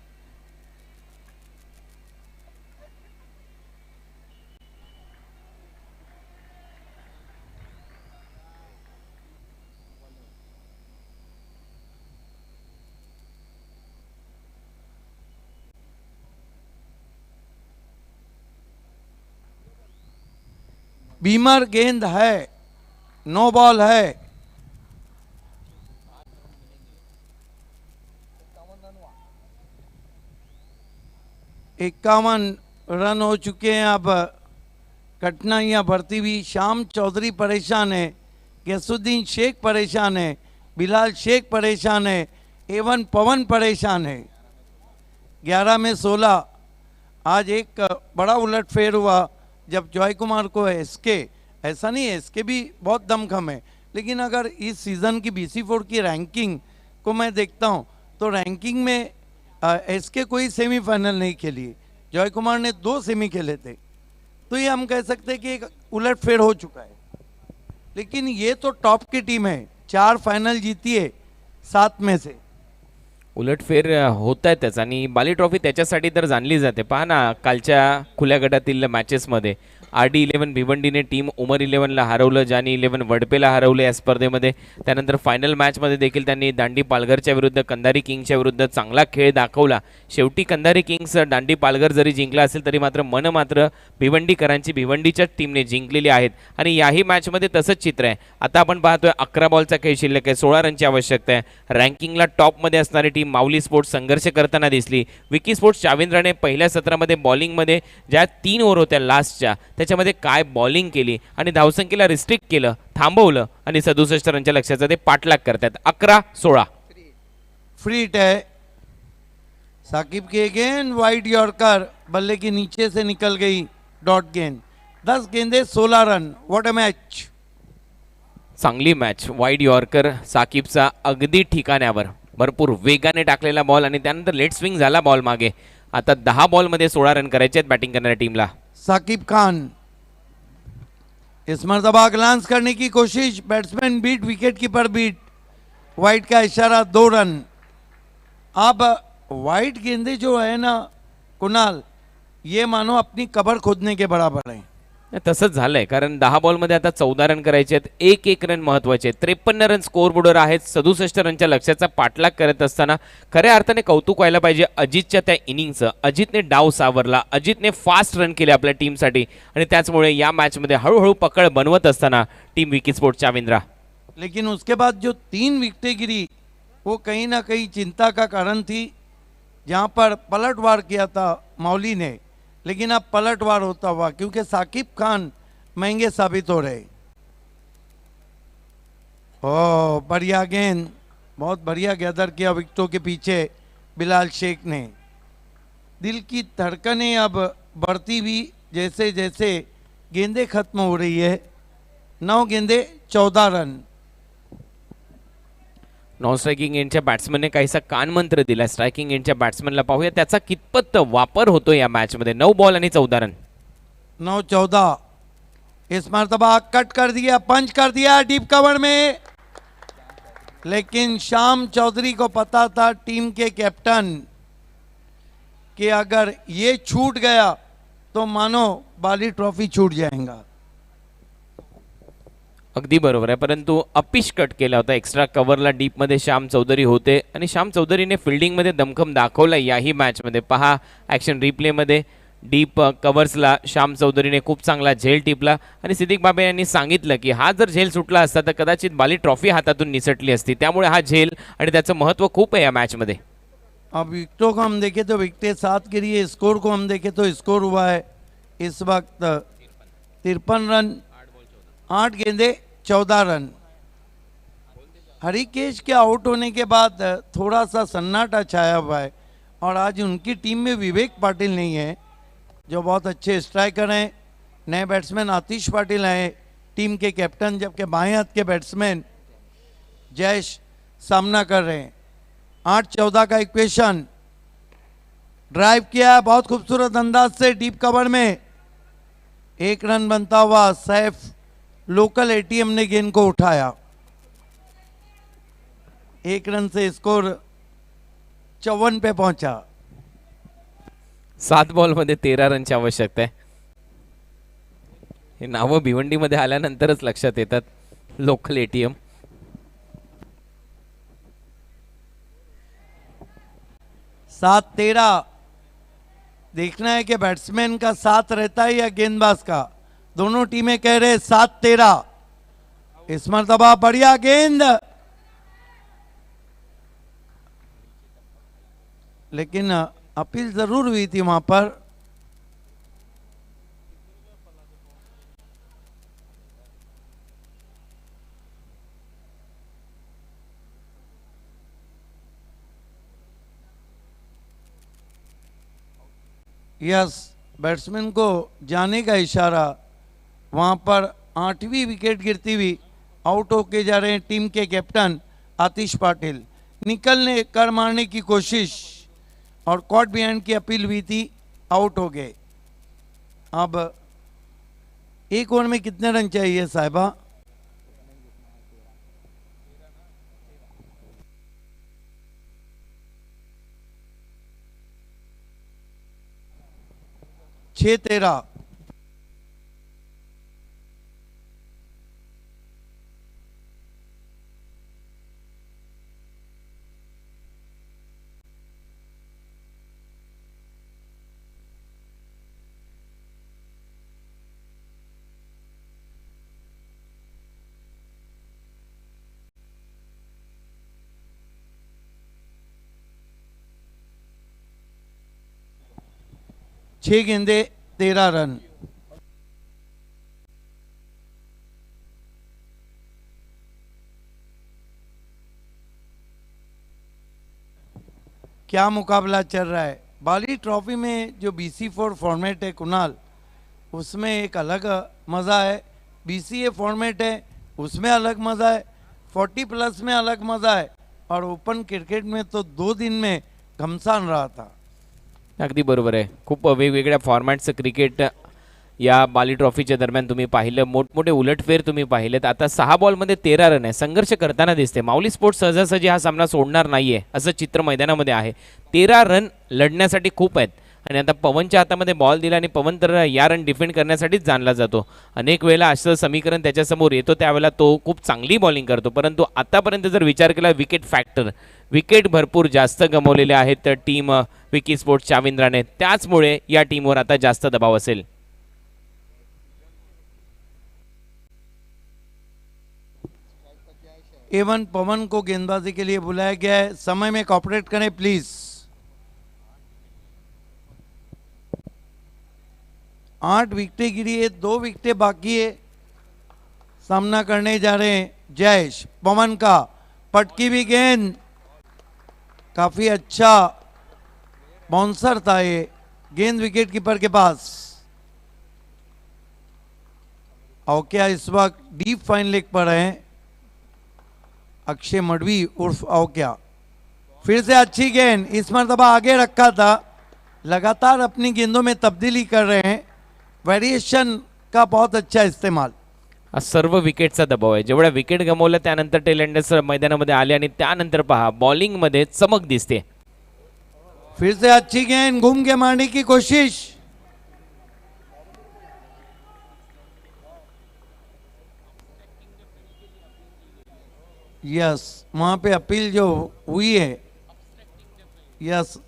बीमर गेंद है, नो बॉल है। इक्यावन रन हो चुके हैं। अब कठिनाइयां बढ़ती हुई, श्याम चौधरी परेशान है, गैसुद्दीन शेख परेशान है, बिलाल शेख परेशान है, एवन पवन परेशान है। 11 में 16। आज एक बड़ा उलटफेर हुआ जब जॉय कुमार को एसके, ऐसा नहीं है एसके भी बहुत दमखम है, लेकिन अगर इस सीज़न की BC4 की रैंकिंग को मैं देखता हूं तो रैंकिंग में एसके कोई सेमीफाइनल नहीं खेली, जॉय कुमार ने 2 सेमी खेले थे, तो ये हम कह सकते हैं कि एक उलटफेर हो चुका है। लेकिन ये तो टॉप की टीम है, 4 फायनल जीती है 7 में से। उलटफेर होत आहे त्याचा आणि बाली ट्रॉफी त्याच्यासाठी तर जाणली जाते. पहा ना, कालच्या खुल्या गटातील मॅचेसमध्ये RD11 भिवंडीने टीम उमर 11ला हरवलं, जानी 11 वडपेला हरवलं या स्पर्धेमध्ये. त्यानंतर फायनल मॅचमध्ये देखील त्यांनी दांडी पालघरच्या विरुद्ध, कंधारी किंग्सच्या विरुद्ध चांगला खेळ दाखवला. शेवटी कंधारी किंग्स दांडी पालघर जरी जिंकला असेल तरी मात्र मन मात्र भिवंडीकरांची भिवंडीच्याच टीमने जिंकलेली आहेत आणि याही मॅचमध्ये तसंच चित्र आहे. आता आपण पाहतोय 11 बॉलचा खेळ शिल्लक आहे, 16 रनची आवश्यकता आहे. रँकिंगला टॉपमध्ये असणारी टीम माऊली स्पोर्ट्स संघर्ष करताना दिसली. विकी स्पोर्ट्स चाविंद्राने पहिल्या सत्रामध्ये बॉलिंगमध्ये ज्या 3 ओव्हर होत्या लास्टच्या, त्याच्यामध्ये काय बॉलिंग केली आणि धावसंख्येला रिस्ट्रिक्ट केलं, थांबवलं आणि 67 रनच्या लक्ष्याचा ते पाठलाग करतात. 11-16 फ्री हिट है, साकिब की गेंद वाइड यॉर्कर, बल्ले के नीचे से निकल गई, डॉट गेंद। 10 गेंदे 16 रन, व्हाट अ मैच। चांगली मॅच, वाईड यॉर्कर साकिबचा अगदी ठिकाण्यावर, भरपूर वेगाने टाकलेला बॉल आणि त्यानंतर लेट स्विंग झाला बॉल मागे. आता 10 बॉलमध्ये 16 रन करायचे आहेत बॅटिंग करणाऱ्या टीमला. साकिब खान इस मरतबा ग्लांस करने की कोशिश, batsman beat, wicket keeper beat, wide का इशारा, 2 रन। अब वाइड गेंदे जो है ना कुणाल, ये मानो अपनी कबर खोदने के बराबर है। तसंच झालंय, कारण 10 बॉलमध्ये आता 14 रन करायचे आहेत. 1-1 रन महत्वाचे. 53 रन स्कोर बोर्डवर आहेत. 67 रनच्या लक्ष्याचा पाठलाग करत असताना खऱ्या अर्थाने कौतुक व्हायला पाहिजे अजितच्या त्या इनिंगचं. अजितने डाव सावरला, अजितने फास्ट रन केले आपल्या टीमसाठी आणि त्याचमुळे या मॅचमध्ये हळूहळू पकड बनवत असताना टीम विकी स्पोर्ट्स चाविंद्रा. लेकिन उसके बाद जो 3 विकेटें गिरी वो कहीं ना कहीं चिंता का कारण थी, जहाँ पर पलटवार किया था मौली ने, लेकिन अब पलटवार होता हुआ, क्योंकि साकिब खान महंगे साबित हो रहे। ओ बढ़िया गेंद, बहुत बढ़िया गैदर किया विकेटों के पीछे बिलाल शेख ने। दिल की धड़कनें अब बढ़ती हुई जैसे जैसे गेंदें खत्म हो रही है। 9 गेंदे 14 रन। नॉन स्ट्रायकिंग एंडच्या बॅट्समनने काहीसा कानमंत्र दिला स्ट्रायकिंग एंडच्या बॅट्समनला. पाहूया त्याचा कितपत वापर होतो या मॅचमध्ये. 9 बॉल आणि 14 रन. 9-14। इस मरतबा कट कर दिया, पंच कर दिया डीप कवर में, लेकिन श्याम चौधरी को पता था, टीम के कैप्टन, कि अगर ये छूट गया तो मानो बाली ट्रॉफी छूट जाएगा। अगदी बरोबर आहे, परंतु अपिश कट केला होता. एक्स्ट्रा कव्हरला डीपमध्ये श्याम चौधरी होते आणि श्याम चौधरीने फिल्डिंगमध्ये दमखम दाखवला याही मॅचमध्ये. पहा ॲक्शन रिप्लेमध्ये डीप कव्हर्सला श्याम चौधरीने खूप चांगला झेल टिपला आणि सिद्दीक बाबे यांनी सांगितलं की हा जर झेल सुटला असता तर कदाचित बाली ट्रॉफी हातातून निसटली असती. त्यामुळे हा झेल आणि त्याचं महत्त्व खूप आहे या मॅचमध्ये. अब विकेटों को हम देखें तो विकेटें 7 गिरी है, स्कोर को हम देखें तो स्कोर हुआ है इस वक्त 53 रन, 8 गेंदे 14 रन। हरिकेश के आउट होने के बाद थोड़ा सा सन्नाटा छाया हुआ है और आज उनकी टीम में विवेक पाटिल नहीं है, जो बहुत अच्छे स्ट्राइकर हैं। नए बैट्समैन आतिश पाटिल हैं टीम के कैप्टन, जबकि बाएं हाथ के बैट्समैन जयेश सामना कर रहे हैं। 8-14 का इक्वेशन, ड्राइव किया बहुत खूबसूरत अंदाज से डीप कवर में, 1 रन बनता हुआ। सैफ लोकल ATM ने गेंद को उठाया। 1 रन से स्कोर 54 पे पहुंचा। 7 बॉलमध्ये 13 रनची आवश्यकता आहे. हे नावं भिवंडीमध्ये आल्यानंतरच लक्षात येतात. Local ATM. 7-13। देखना है कि बैट्समैन का साथ रहता है या गेंदबाज का। दोनों टीमें कह रहे 7-13। इस मर्तबा बढ़िया गेंद, लेकिन अपील जरूर हुई थी वहां पर। यस, बैट्समैन को जाने का इशारा। वहां पर 8वीं विकेट गिरती हुई आउट होके जा रहे हैं टीम के कैप्टन आतिश पाटिल। निकलने कर मारने की कोशिश और कॉट बिहाइंड की अपील हुई थी, आउट हो गए। अब 1 ओवर में कितने रन चाहिए साहिबा? छह 13। छह गेंदे 13 रन। क्या मुकाबला चल रहा है बाली ट्रॉफी में। जो BC4 फॉर्मेट है कुणाल, उसमें एक अलग मज़ा है। BCA फॉर्मेट है उसमें अलग मज़ा है। 40+ में अलग मज़ा है। और ओपन क्रिकेट में तो 2 दिन में घमसान रहा था। अगदी बरोबर आहे. खूप वेगवेगळ्या फॉर्मॅटचं क्रिकेट या बाली ट्रॉफीच्या दरम्यान तुम्ही पाहिलं. मोठमोठे उलटफेर तुम्ही पाहिलेत. आता 6 बॉलमध्ये 13 रन आहे. संघर्ष करताना दिसते. माऊली स्पोर्ट्स सहजासहजी हा सामना सोडणार नाहीये असं चित्र मैदानामध्ये आहे. 13 रन लढण्यासाठी खूप आहेत. आणि आता पवनच्या हातामध्ये बॉल दिला आणि पवन तर या रन डिफेंड करण्यासाठीच जाणला जातो. अनेक वेळेला असं समीकरण त्याच्यासमोर येतो त्यावेळेला तो खूप चांगली बॉलिंग करतो. परंतु आतापर्यंत जर विचार केला विकेट फॅक्टर, विकेट भरपूर जास्त गमावलेले आहेत टीम विकी स्पोर्ट्स चाविंद्राने. त्याचमुळे या टीमवर आता जास्त दबाव असेल. एवन पवन को गेंदबाजी के लिए बुलाया गया है. समय में कॉपरेट करें प्लीज. 8 विकेटें गिरी है, 2 विकेटें बाकी है. सामना करने जा रहे हैं जयेश. पवन का पटकी भी गेंद, काफी अच्छा बाउंसर था ये. गेंद विकेट कीपर के पास. और क्या इस वक्त डीप फाइन लेग पर है अक्षय मडवी उर्फ औक्या. फिर से अच्छी गेंद, इस मरतबा आगे रखा था. लगातार अपनी गेंदों में तब्दीली कर रहे हैं. वेरिएशन का बहुत अच्छा इस्तेमाल. हा सर्व विकेटचा दबाव आहे. जेवढ्या विकेट गमावल्या त्यानंतर टेलेंडर्स मैदानामध्ये आले आणि त्यानंतर पहा बॉलिंगमध्ये चमक दिसते. फिर से अच्छी गेंद, घूम के मारने की कोशिश. यस, वहां पे अपील जो हुई है, yes,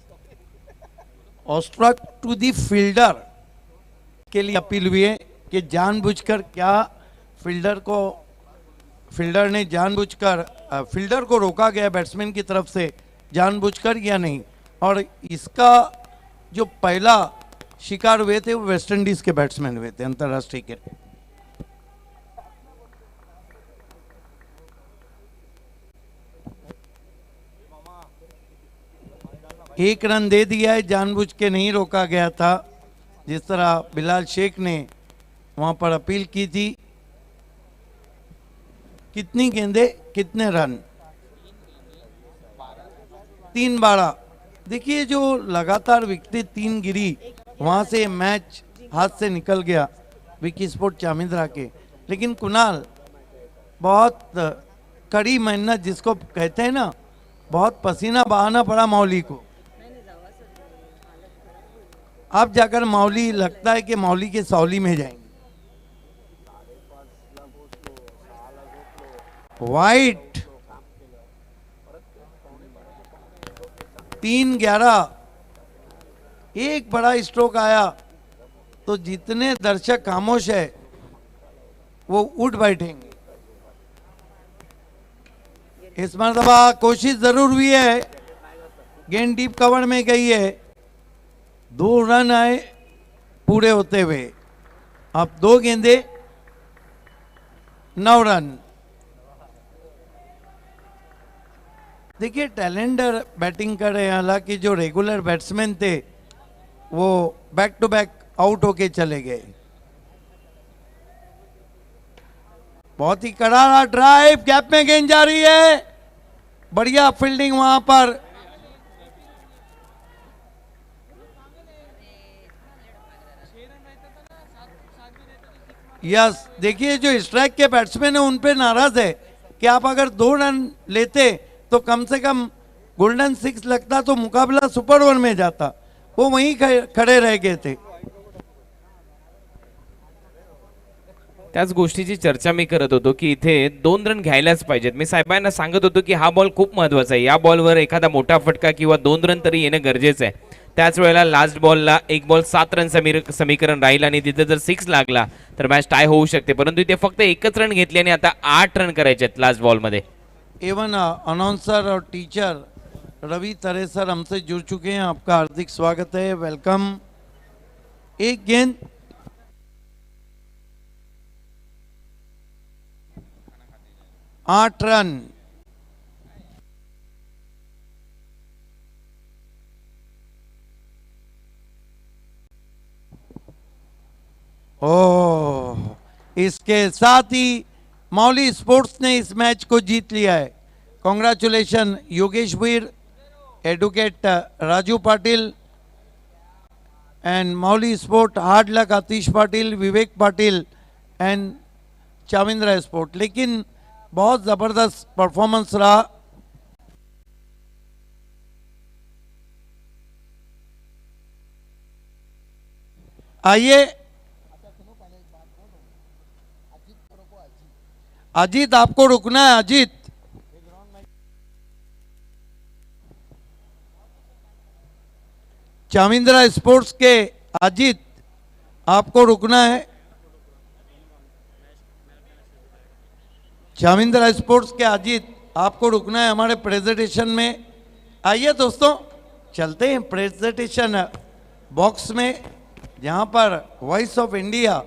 obstruct to the fielder के लिए अपील हुई है कि जानबूझकर क्या फील्डर ने जानबूझकर फील्डर को रोका गया बैट्समैन की तरफ से जानबूझकर या नहीं. और इसका जो पहला शिकार हुए थे वो वेस्ट इंडीज के बैट्समैन हुए थे अंतर्राष्ट्रीय के. एक रन दे दिया है, जानबूझ के नहीं रोका गया था. जिस तरह बिलाल शेख ने वहां पर अपील की थी. कितनी गेंदे कितने रन? 3-12. देखिए जो लगातार विकेटें 3 गिरी, वहां से मैच हाथ से निकल गया विकी स्पोर्ट चामिंद्रा के. लेकिन कुणाल बहुत कड़ी मेहनत जिसको कहते हैं ना, बहुत पसीना बहाना पड़ा मौली को। अब जाकर मौली लगता है कि मौली के सौली में जाएंगे। वाइट 3-11 एक बड़ा स्ट्रोक आया तो जितने दर्शक खामोश है वो उठ बैठेंगे। इस मरतबा कोशिश जरूर हुई है, गेंद डीप कवर में गई है, 2 रन आए पूरे होते हुए। अब 2 गेंदे 9 रन। देखिए टैलेंडर बैटिंग कर रहे हैं, हालांकि जो रेगुलर बैट्समैन थे वो बैक टू बैक आउट होके चले गए। बहुत ही करारा ड्राइव, गैप में गेंद जा रही है, बढ़िया फील्डिंग वहां पर। यस, देखिए जो स्ट्राइक के बैट्समैन है उन पे नाराज है कि आप अगर 2 रन लेते तो कम से कम गोल्डन 6 लगता तो मुकाबला सुपर ओवर में जाता। वो वहीं खड़े रह गए थे। त्याच गोष्टीची चर्चा मी करत होतो की इथे 2 रन घ्यायलाच पाहिजेत। मी साहेबांना सांगत होतो की हा बॉल खूप महत्वाचा आहे, या बॉलवर एखादा मोठा फटका किंवा 2 रन तरी येणं गरजेचं आहे। त्याच वेळेला लास्ट बॉलला 1 बॉल 7 रन समीकरण राहील आणि तिथे जर 6 लागला तर मॅच टाय होऊ शकते, परंतु इथे फक्त 1च रन घेतले आणि आता 8 रन करायचे आहेत लास्ट बॉलमध्ये। एवन अनाउंसर और टीचर रवि तरे सर हमसे जुड़ चुके हैं, आपका हार्दिक स्वागत है, वेलकम। एक गेंद 8 रन। ओह, इसके साथ ही मौली स्पोर्ट्स ने इस मैच को जीत लिया है। Congratulation Yogesh Bhoir, advocate Raju Patil and Mauli sport, hard luck Atish Patil, Vivek Patil and Chavindra sport. लेकिन बहुत ज़बरदस्त परफॉर्मेंस रहा। आइए अजीत, आपको रुकना है अजीत। चाविंद्रा स्पोर्ट्स के अजीत, आपको रुकना है। चाविंद्रा स्पोर्ट्स के अजीत, आपको रुकना है हमारे प्रेजेंटेशन में। आइए दोस्तों, चलते हैं प्रेजेंटेशन बॉक्स में, जहां पर voice of India,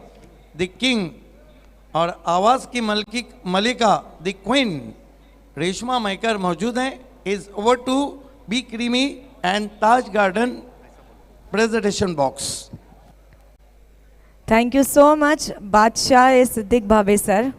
the king और आवाज़ की मलिका द क्वीन रेशमा मैकर मौजूद हैं। Is over to B Creamy and Taj Garden presentation box. Thank you so much Badshah Siddiq Bhave sir.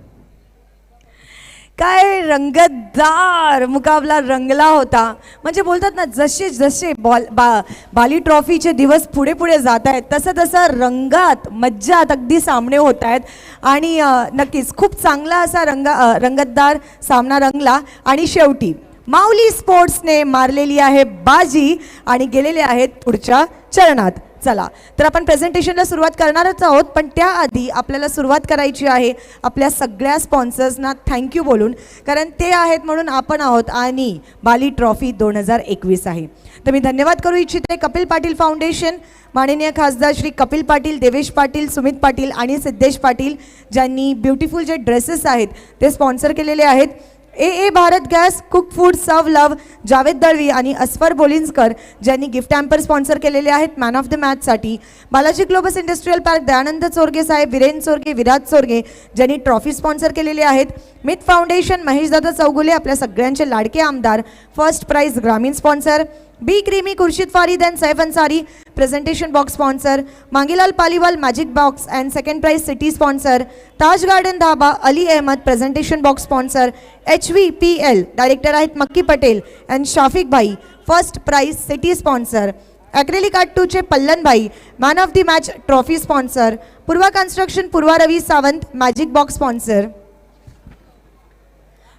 काय रंगतदार मुकाबला रंगला होता। म्हणजे बोलतात ना, जसे जसे बाली ट्रॉफीचे दिवस पुढे पुढे जात आहेत तसं तसं रंगात मज्जात अगदी सामने होत आहेत आणि नक्कीच खूप चांगला असा रंगतदार सामना रंगला आणि शेवटी माऊली स्पोर्ट्सने मारलेली आहे बाजी आणि गेलेले आहेत पुढच्या चरणात। चला तर आपण प्रेझेंटेशनला सुरुवात करणारच आहोत, पण त्याआधी आपल्याला सुरुवात करायची आहे आपल्या सगळ्या स्पॉन्सर्सना थँक्यू बोलून, कारण ते आहेत म्हणून आपण आहोत आणि बाली ट्रॉफी 2021 आहे। तर मी धन्यवाद करू इच्छिते कपिल पाटील फाउंडेशन, माननीय खासदार श्री कपिल पाटील, देवेश पाटील, सुमित पाटील आणि सिद्धेश पाटील, ज्यांनी ब्युटिफुल जे ड्रेसेस आहेत ते स्पॉन्सर केलेले आहेत। ए भारत गॅस, कुक फूड, सर्व लव, जावेद दळवी आणि अस्फर बोलिन्सकर ज्यांनी गिफ्ट हॅम्पर स्पॉन्सर केलेले आहेत मॅन ऑफ द मॅचसाठी। Balaji Globus industrial park, Dayanand Chorge Saheb, Viren Chorge, Viraj Chorge ज्यांनी ट्रॉफी स्पॉन्सर केलेले आहेत। मिथ फाउंडेशन, महेशदादा चौगुले आपल्या सगळ्यांचे लाडके आमदार, फर्स्ट प्राइज ग्रामीण sponsor. B creamy, Khurshid Farid and Saif Ansari presentation box sponsor. Mangilal Paliwal magic box and second prize city sponsor. Taj garden dhaba, Ali Ahmad presentation box sponsor. HVPL director आहेत मक्की पटेल एंड शाफिक भाई, first prize city sponsor. Acrylic art 2 चे पल्लन भाई man of the match trophy sponsor. Purva construction, Purva Ravi Sawant magic box sponsor.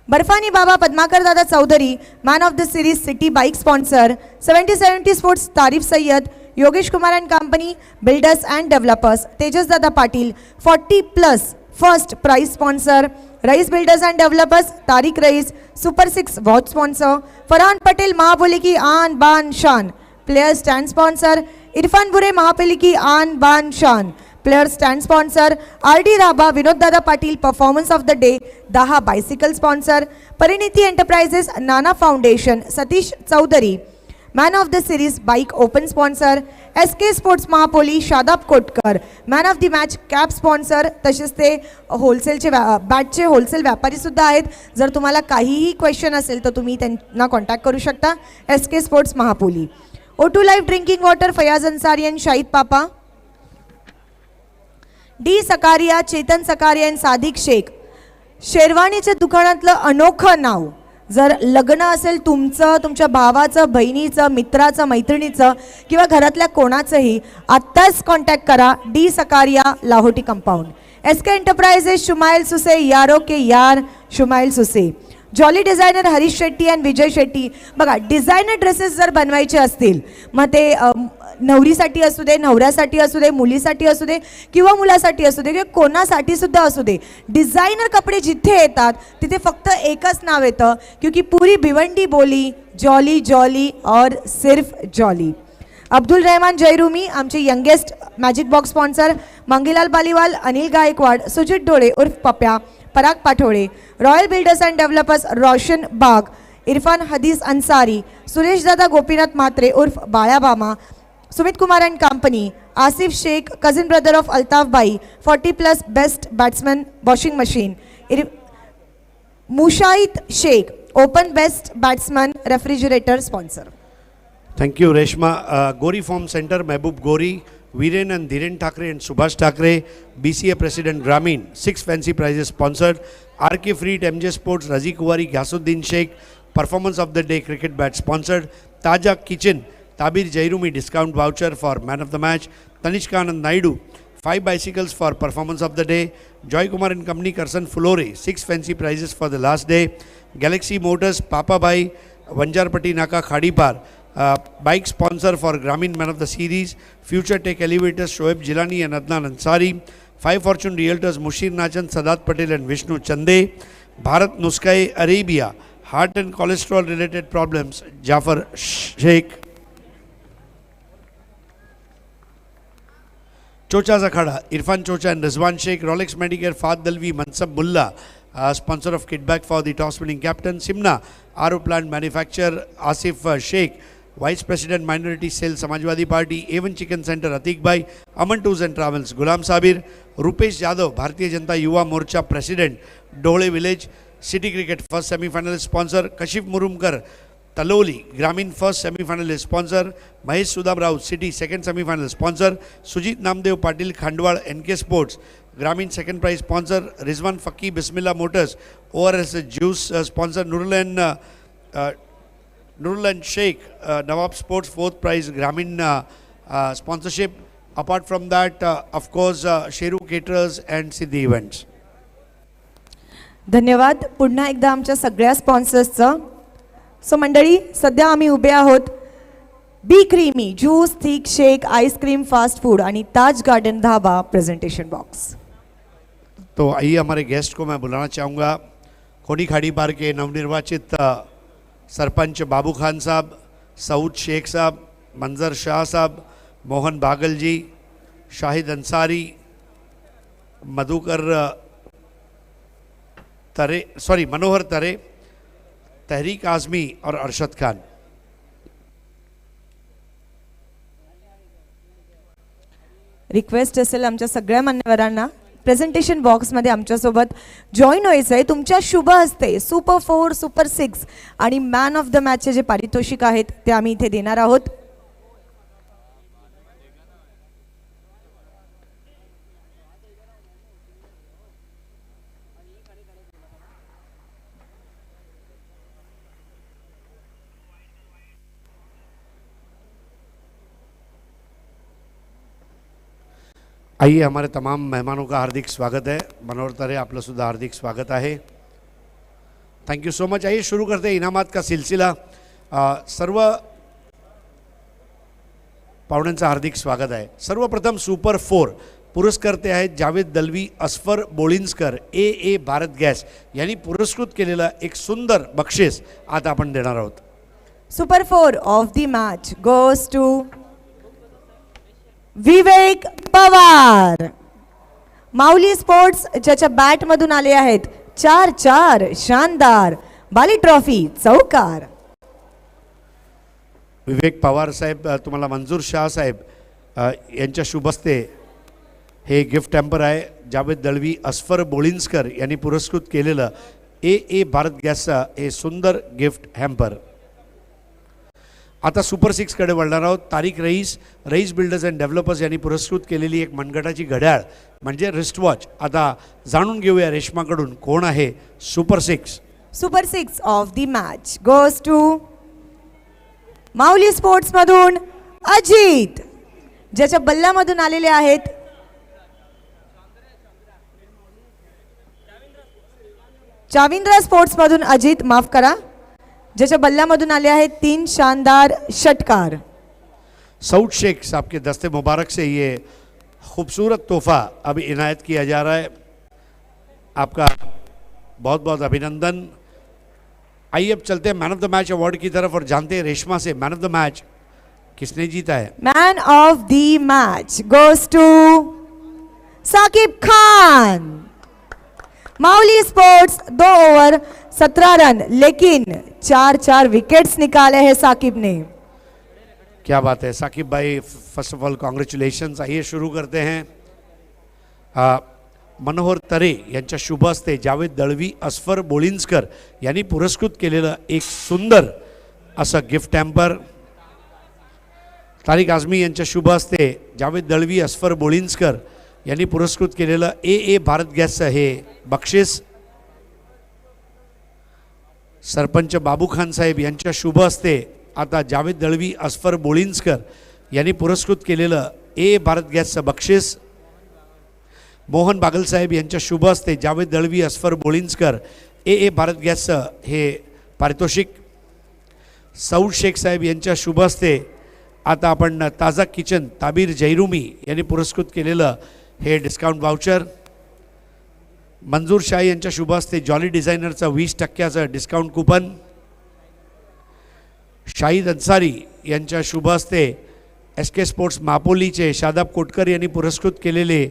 Barfani Baba Padmakar दादा Chaudhary, man of the series city bike sponsor. 70-70 sports Tarif Sayyed, Yogesh Kumar and company builders and developers. Tejas Dada Patil 40+ first prize sponsor. Rais builders and developers, Tariq Rais super 6 watch sponsor. Farhan Patel Mahapoli की आन बान शान player stand sponsor. Irfan बुरे महापोली की आन बान शान player stand sponsor. RD Rabha Vinod Dada Patil performance of the day 10 bicycle sponsor. Parineeti enterprises Nana foundation Satish Chaudhary man of the series bike open sponsor. SK sports Mahapoli Shadab Kotkar man of the match cap sponsor. तसेच ते होलसेलचे बॅटचे होलसेल व्यापारी सुद्धा आहेत. जर तुम्हाला काहीही क्वेश्चन असेल तर तुम्ही त्यांना कॉन्टॅक्ट करू शकता. SK sports Mahapoli. O2 life drinking water Fayaz Ansari and Shahid Papa. D Sakaria Chetan Sakaria and Sadiq Shaikh. शेरवानीच्या दुकानातलं अनोखं नाव. जर लग्न असेल तुमचं, तुमच्या भावाचं, बहिणीचं, मित्राचं, मैत्रिणीचं किंवा घरातल्या कोणाचंही, आत्ताच कॉन्टॅक्ट करा. D Sakaria Lahoti compound. SK enterprises Shumail Suse यारो के यार Shumail Suse. Jolly designer Harish Shetty and Vijay Shetty. बघा, डिझायनर ड्रेसेस जर बनवायचे असतील, मग ते नवरीसाठी असू दे, नवऱ्यासाठी असू दे, मुलीसाठी असू दे किंवा मुलासाठी असू दे किंवा कोणासाठी सुद्धा असू दे, डिझायनर कपडे जिथे येतात तिथे फक्त एकच नाव येतं, क्योंकि पूरी भिवंडी बोली जॉली जॉली और सिर्फ जॉली. अब्दुल रहमान जयरूमी आमचे youngest magic box sponsor. Mangilal Paliwal, Anil Gaikwad, Sujit Dole उर्फ Pappya, Parag Pathole. Royal builders and developers Roshan Bagh, Irfan Hadees Ansari, Suresh Dada Gopinath Mhatre उर्फ Balyabama. Sumit Kumar and company. Asif Shaikh cousin brother of Altaf बाई 40+ best batsman washing machine. Mushait Shaikh open best batsman refrigerator sponsor. Thank you, Reshma. Gori Farm Center, Mehboob Gori, Viren and Dhiren Thakre and Subhash Thakre, BCA President Grameen, 6 fancy prizes sponsored. RK Freed, MJ Sports, Razi Kuwari, Ghasuddin Sheikh, Performance of the Day Cricket Bat sponsored. Taja Kitchen, Tabir Jairumi discount voucher for Man of the Match. Tanishka Anand Naidu, 5 bicycles for Performance of the Day. Joy Kumar and Company, Karsan Fulore, 6 fancy prizes for the last day. Galaxy Motors, Papa Bhai, Vanjarpati Naka, Khadipar. Bike sponsor for Grameen Man of the Series. Future Tech Elevators, Shoaib Jilani and Adnan Ansari. 5 Fortune Realtors, Mushir Nachan, Sadat Patel and Vishnu Chande. Bharat Nuskai Arabia, heart and cholesterol related problems, Jafar Sheikh. Chocha's Akhada, Irfan Chocha and Rizwan Sheikh. Rolex Medicare, Fahd Dalvi, Mansab Mulla, sponsor of kitback for the toss winning captain. Simna, RO plant manufacturer, Asif Sheikh, Vice President Minority Sales, Samajwadi Party. A1 Chicken Center, Atik Bhai. Aman Tours and Travels, Gulam Sabir. Rupesh Yadav, Bharatiya Janata Yuva Morcha President, Dole Village. City Cricket first semi-finalist sponsor. Kashif Murumkar, Taloli, Grameen first semi-finalist sponsor. Mahesh Sudham Rao, City second semi-finalist sponsor. Sujit Namdev Patil, Khandwal, NK Sports, Grameen second prize sponsor. Rizwan Fakki, Bismillah Motors, ORS Juice sponsor. Nurulan Sheikh, Nawab Sports fourth prize Grameen sponsorship. Apart from that, of course, Sheru Caterers and Siddhi Events. धन्यवाद पुन्हा एकदा आमच्या सगळ्या स्पॉन्सर्सचं. सो मंडळी, सध्या आम्ही उभे आहोत B Creamy juice, thick shake, ice cream, fast food आणि Taj garden dhaba presentation box. तो आइए हमारे गेस्ट को मैं बुलाना चाहूँगा. खोनी खाड़ी पार के नवनिर्वाचित सरपंच बाबू खान साहब, सऊद शेख साहब, मंजर शाह साहब, मोहन बागल जी, शाहिद अंसारी, मनोहर तरे, तहरीक आज़मी और अरशद खान. रिक्वेस्ट असेल आमच्या सगळ्या मान्यवरांना प्रेझेंटेशन बॉक्समध्ये आमच्यासोबत जॉईन व्हायचं आहे. तुमच्या शुभ हस्ते सुपर 4, सुपर 6 आणि मॅन ऑफ द मॅचचे जे पारितोषिक आहेत ते आम्ही इथे देणार आहोत. आइए हमारे तमाम मेहमानों का हार्दिक स्वागत है. मनोहर तरे आपलं सुद्धा हार्दिक स्वागत आहे. Thank you so much. आइए शुरू करते हैं इनामात का सिलसिला। सर्व पाहुण्यांचं हार्दिक स्वागत आहे। सर्वप्रथम सुपर 4 पुरस्कर्ते आहेत जावेद दलवी, अस्फर बोळिंजकर, ए भारत गॅस यांनी पुरस्कृत केलेलं एक सुंदर बक्षीस आता आपण देणार आहोत। Super 4 of the match goes to Vivek Pawar, Mauli sports ज्याच्या बॅटमधून आले आहेत 4-4 शानदार बाली ट्रॉफी चौकार। विवेक पवार साहेब, तुम्हाला मंजूर शाह साहेब यांच्या शुभ हस्ते हे गिफ्ट हॅम्पर आहे। जावेद दळवी, अस्फर बोळिंजकर यांनी पुरस्कृत केलेलं ए भारत गॅसचा हे सुंदर गिफ्ट हॅम्पर। आता सुपर 6 कडे वळणार आहोत। Tariq rice builders and developers यांनी पुरस्कृत केलेली एक मनगटाची घड्याळ म्हणजे रिस्ट वॉच। आता जाणून घेऊया रेश्माकडून कोण आहे super 6। Super 6 of the match goes to Mauli sports मधून अजित, ज्याच्या बल्ल्यामधून आलेले आहेत चाविंद्रा स्पोर्ट्स मधून अजित, माफ करा, ज्याच्या बल्ल्यामधून आले आहेत 3 शानदार षटकार। सऊद शेख साहब के दस्ते मुबारक से ये खूबसूरत तोहफा अब इनायत किया जा रहा है। आपका बहुत बहुत अभिनंदन। आइए अब चलते हैं man of the match award की तरफ और जानते हैं रेशमा से मैन ऑफ द मैच किसने जीता है। Man of the match goes to Sakib Khan, Mauli sports 2 over 17 run लेकिन 4-4 विकेट्स निकाले हैं साकिब ने। क्या बात है साकिब भाई, फर्स्ट ऑफ ऑल कॉन्ग्रेचुलेशन्स। आइए शुरू करते हैं। मनोहर तरे यांच्या शुभ हस्ते जावेद दळवी, अस्फर बोळिंजकर यांनी पुरस्कृत केलेलं एक सुंदर असं गिफ्ट हॅम्पर। तारिक आझमी यांच्या शुभ हस्ते जावेद दळवी, अस्फर बोळिंजकर यांनी पुरस्कृत केलेलं ए भारत गॅसचं हे बक्षीस। सरपंच बाबू खान साहेब यांच्या शुभ हस्ते आता जावेद दळवी, अस्फर बोळिंजकर यांनी पुरस्कृत केलेलं ए भारत गॅसचं बक्षीस। मोहन बागल साहेब यांच्या शुभ हस्ते जावेद दळवी, अस्फर बोळिंजकर ए भारत गॅसचं हे पारितोषिक। सऊद शेख साहेब यांच्या शुभ हस्ते आता आपण ताजा किचन ताबीर जैरुमी यांनी पुरस्कृत केलेलं हे डिस्काउंट वाउचर। मंजूर शाह यांच्या शुभ हस्ते जॉली डिझायनरचं 20% डिस्काउंट कुपन। शाहिद अन्सारी यांच्या शुभ हस्ते SK स्पोर्ट्स मापोलीचे शादाब कोटकर यांनी पुरस्कृत केलेले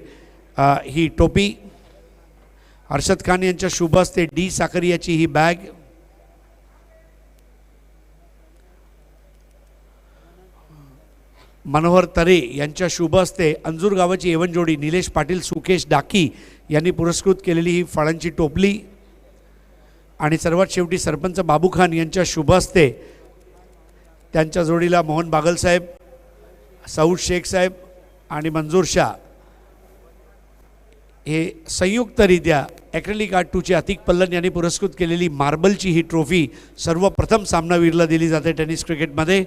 ही टोपी। अर्शद खान यांच्या शुभ हस्ते डी साकरियाची ही बॅग। मनोहर तरे यांच्या शुभ हस्ते अंजूर गावाची एवन जोडी निलेश पाटील, सुकेश डाकी यांनी पुरस्कृत केलेली ही फळांची टोपली। आणि सर्वात शेवटी सरपंच बाबू खान यांच्या शुभ हस्ते त्यांच्या जोडीला मोहन बागल साहेब, सऊद शेख साहेब आणि मंजूर शाह हे संयुक्तरित्या ॲक्रेलिक आर्ट 2चे अतिक पल्लन यांनी पुरस्कृत केलेली मार्बलची ही ट्रॉफी सर्वप्रथम सामनावीरला दिली जाते टेनिस क्रिकेटमध्ये।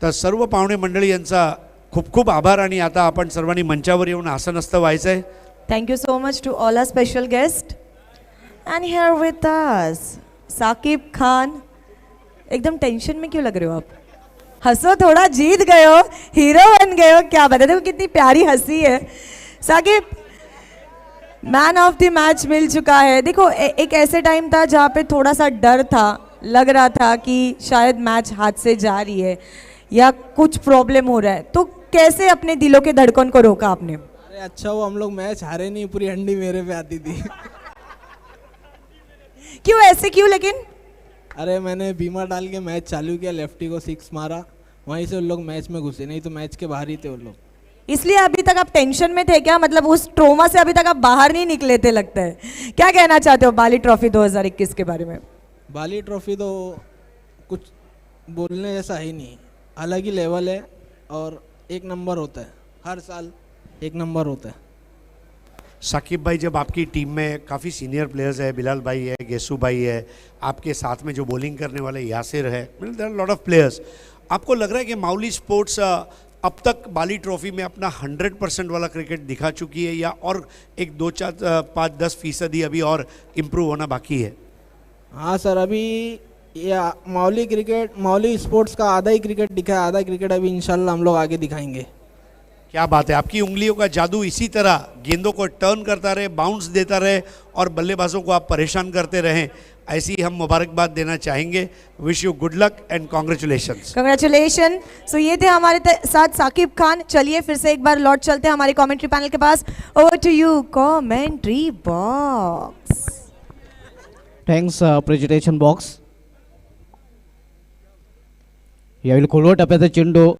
तर सर्व पाहुणे मंडळी यांचा खूप खूप आभार आणि आता आपण सर्वांनी मंचावर येऊन आसनस्थ व्हायचं आहे। Thank you so much to all our special guest and here with us Sakib Khan. एकदम टेंशन में क्यों लग रहे हो आप? हंसो थोड़ा, जीत गए हो, हीरो बन गए हो, क्या बता, देखो कितनी प्यारी हंसी है। Saqib, man of the match मिल चुका है। देखो एक ऐसे टाइम था जहाँ पे थोड़ा सा डर था, लग रहा था कि शायद मैच हाथ से जा रही है या कुछ प्रॉब्लम हो रहा है, तो कैसे अपने दिलों के धड़कन को रोका आपने? अरे अच्छा वो हम लोग मैच हारे नहीं, पूरी हंडी मेरे पे आती थी। क्यों ऐसे, क्यों लेकिन? अरे मैंने बीमा डाल के मैच चालू किया, लेफ्टी को 6 मारा, वहीं से उन लोग मैच में घुसे, नहीं तो मैच के बाहर ही थे उन लोग। इसलिए अभी तक आप टेंशन में थे क्या? मतलब उस ट्रोमा से अभी तक आप बाहर नहीं निकले थे लगता है। क्या कहना चाहते हो बाली ट्रॉफी 2021 के बारे में? बाली ट्रॉफी तो कुछ बोलने जैसा ही नहीं, अलग ही लेवल है और एक नंबर होता है, हर साल एक नंबर होता है। साकिब भाई, जब आपकी टीम में काफ़ी सीनियर प्लेयर्स है, बिलाल भाई है, गेसू भाई है, आपके साथ में जो बॉलिंग करने वाले यासिर है, there are lot of players, आपको लग रहा है कि माउली स्पोर्ट्स अब तक बाली ट्रॉफी में अपना 100% वाला क्रिकेट दिखा चुकी है, या और एक 2-4-5-10% अभी और इम्प्रूव होना बाकी है? हाँ सर, अभी ये मौली स्पोर्ट्स का आधा ही क्रिकेट दिखा है, आधा क्रिकेट अभी इंशाल्लाह हम लोग आगे दिखाएंगे। क्या बात है, आपकी उंगलियों का जादू इसी तरह गेंदों को टर्न करता रहे, बाउंस देता रहे और बल्लेबाजों को आप परेशान करते रहें, ऐसी हम मुबारकबाद देना चाहेंगे। Wish you good luck and congratulations. Congratulation. So ये थे हमारे साथ साकिब खान। चलिए फिर से एक बार लौट चलते हैं हमारे कमेंट्री पैनल के पास। Over to you commentary box. Thanks presentation box. यावेळी खोलवर टप्प्याचा चेंडू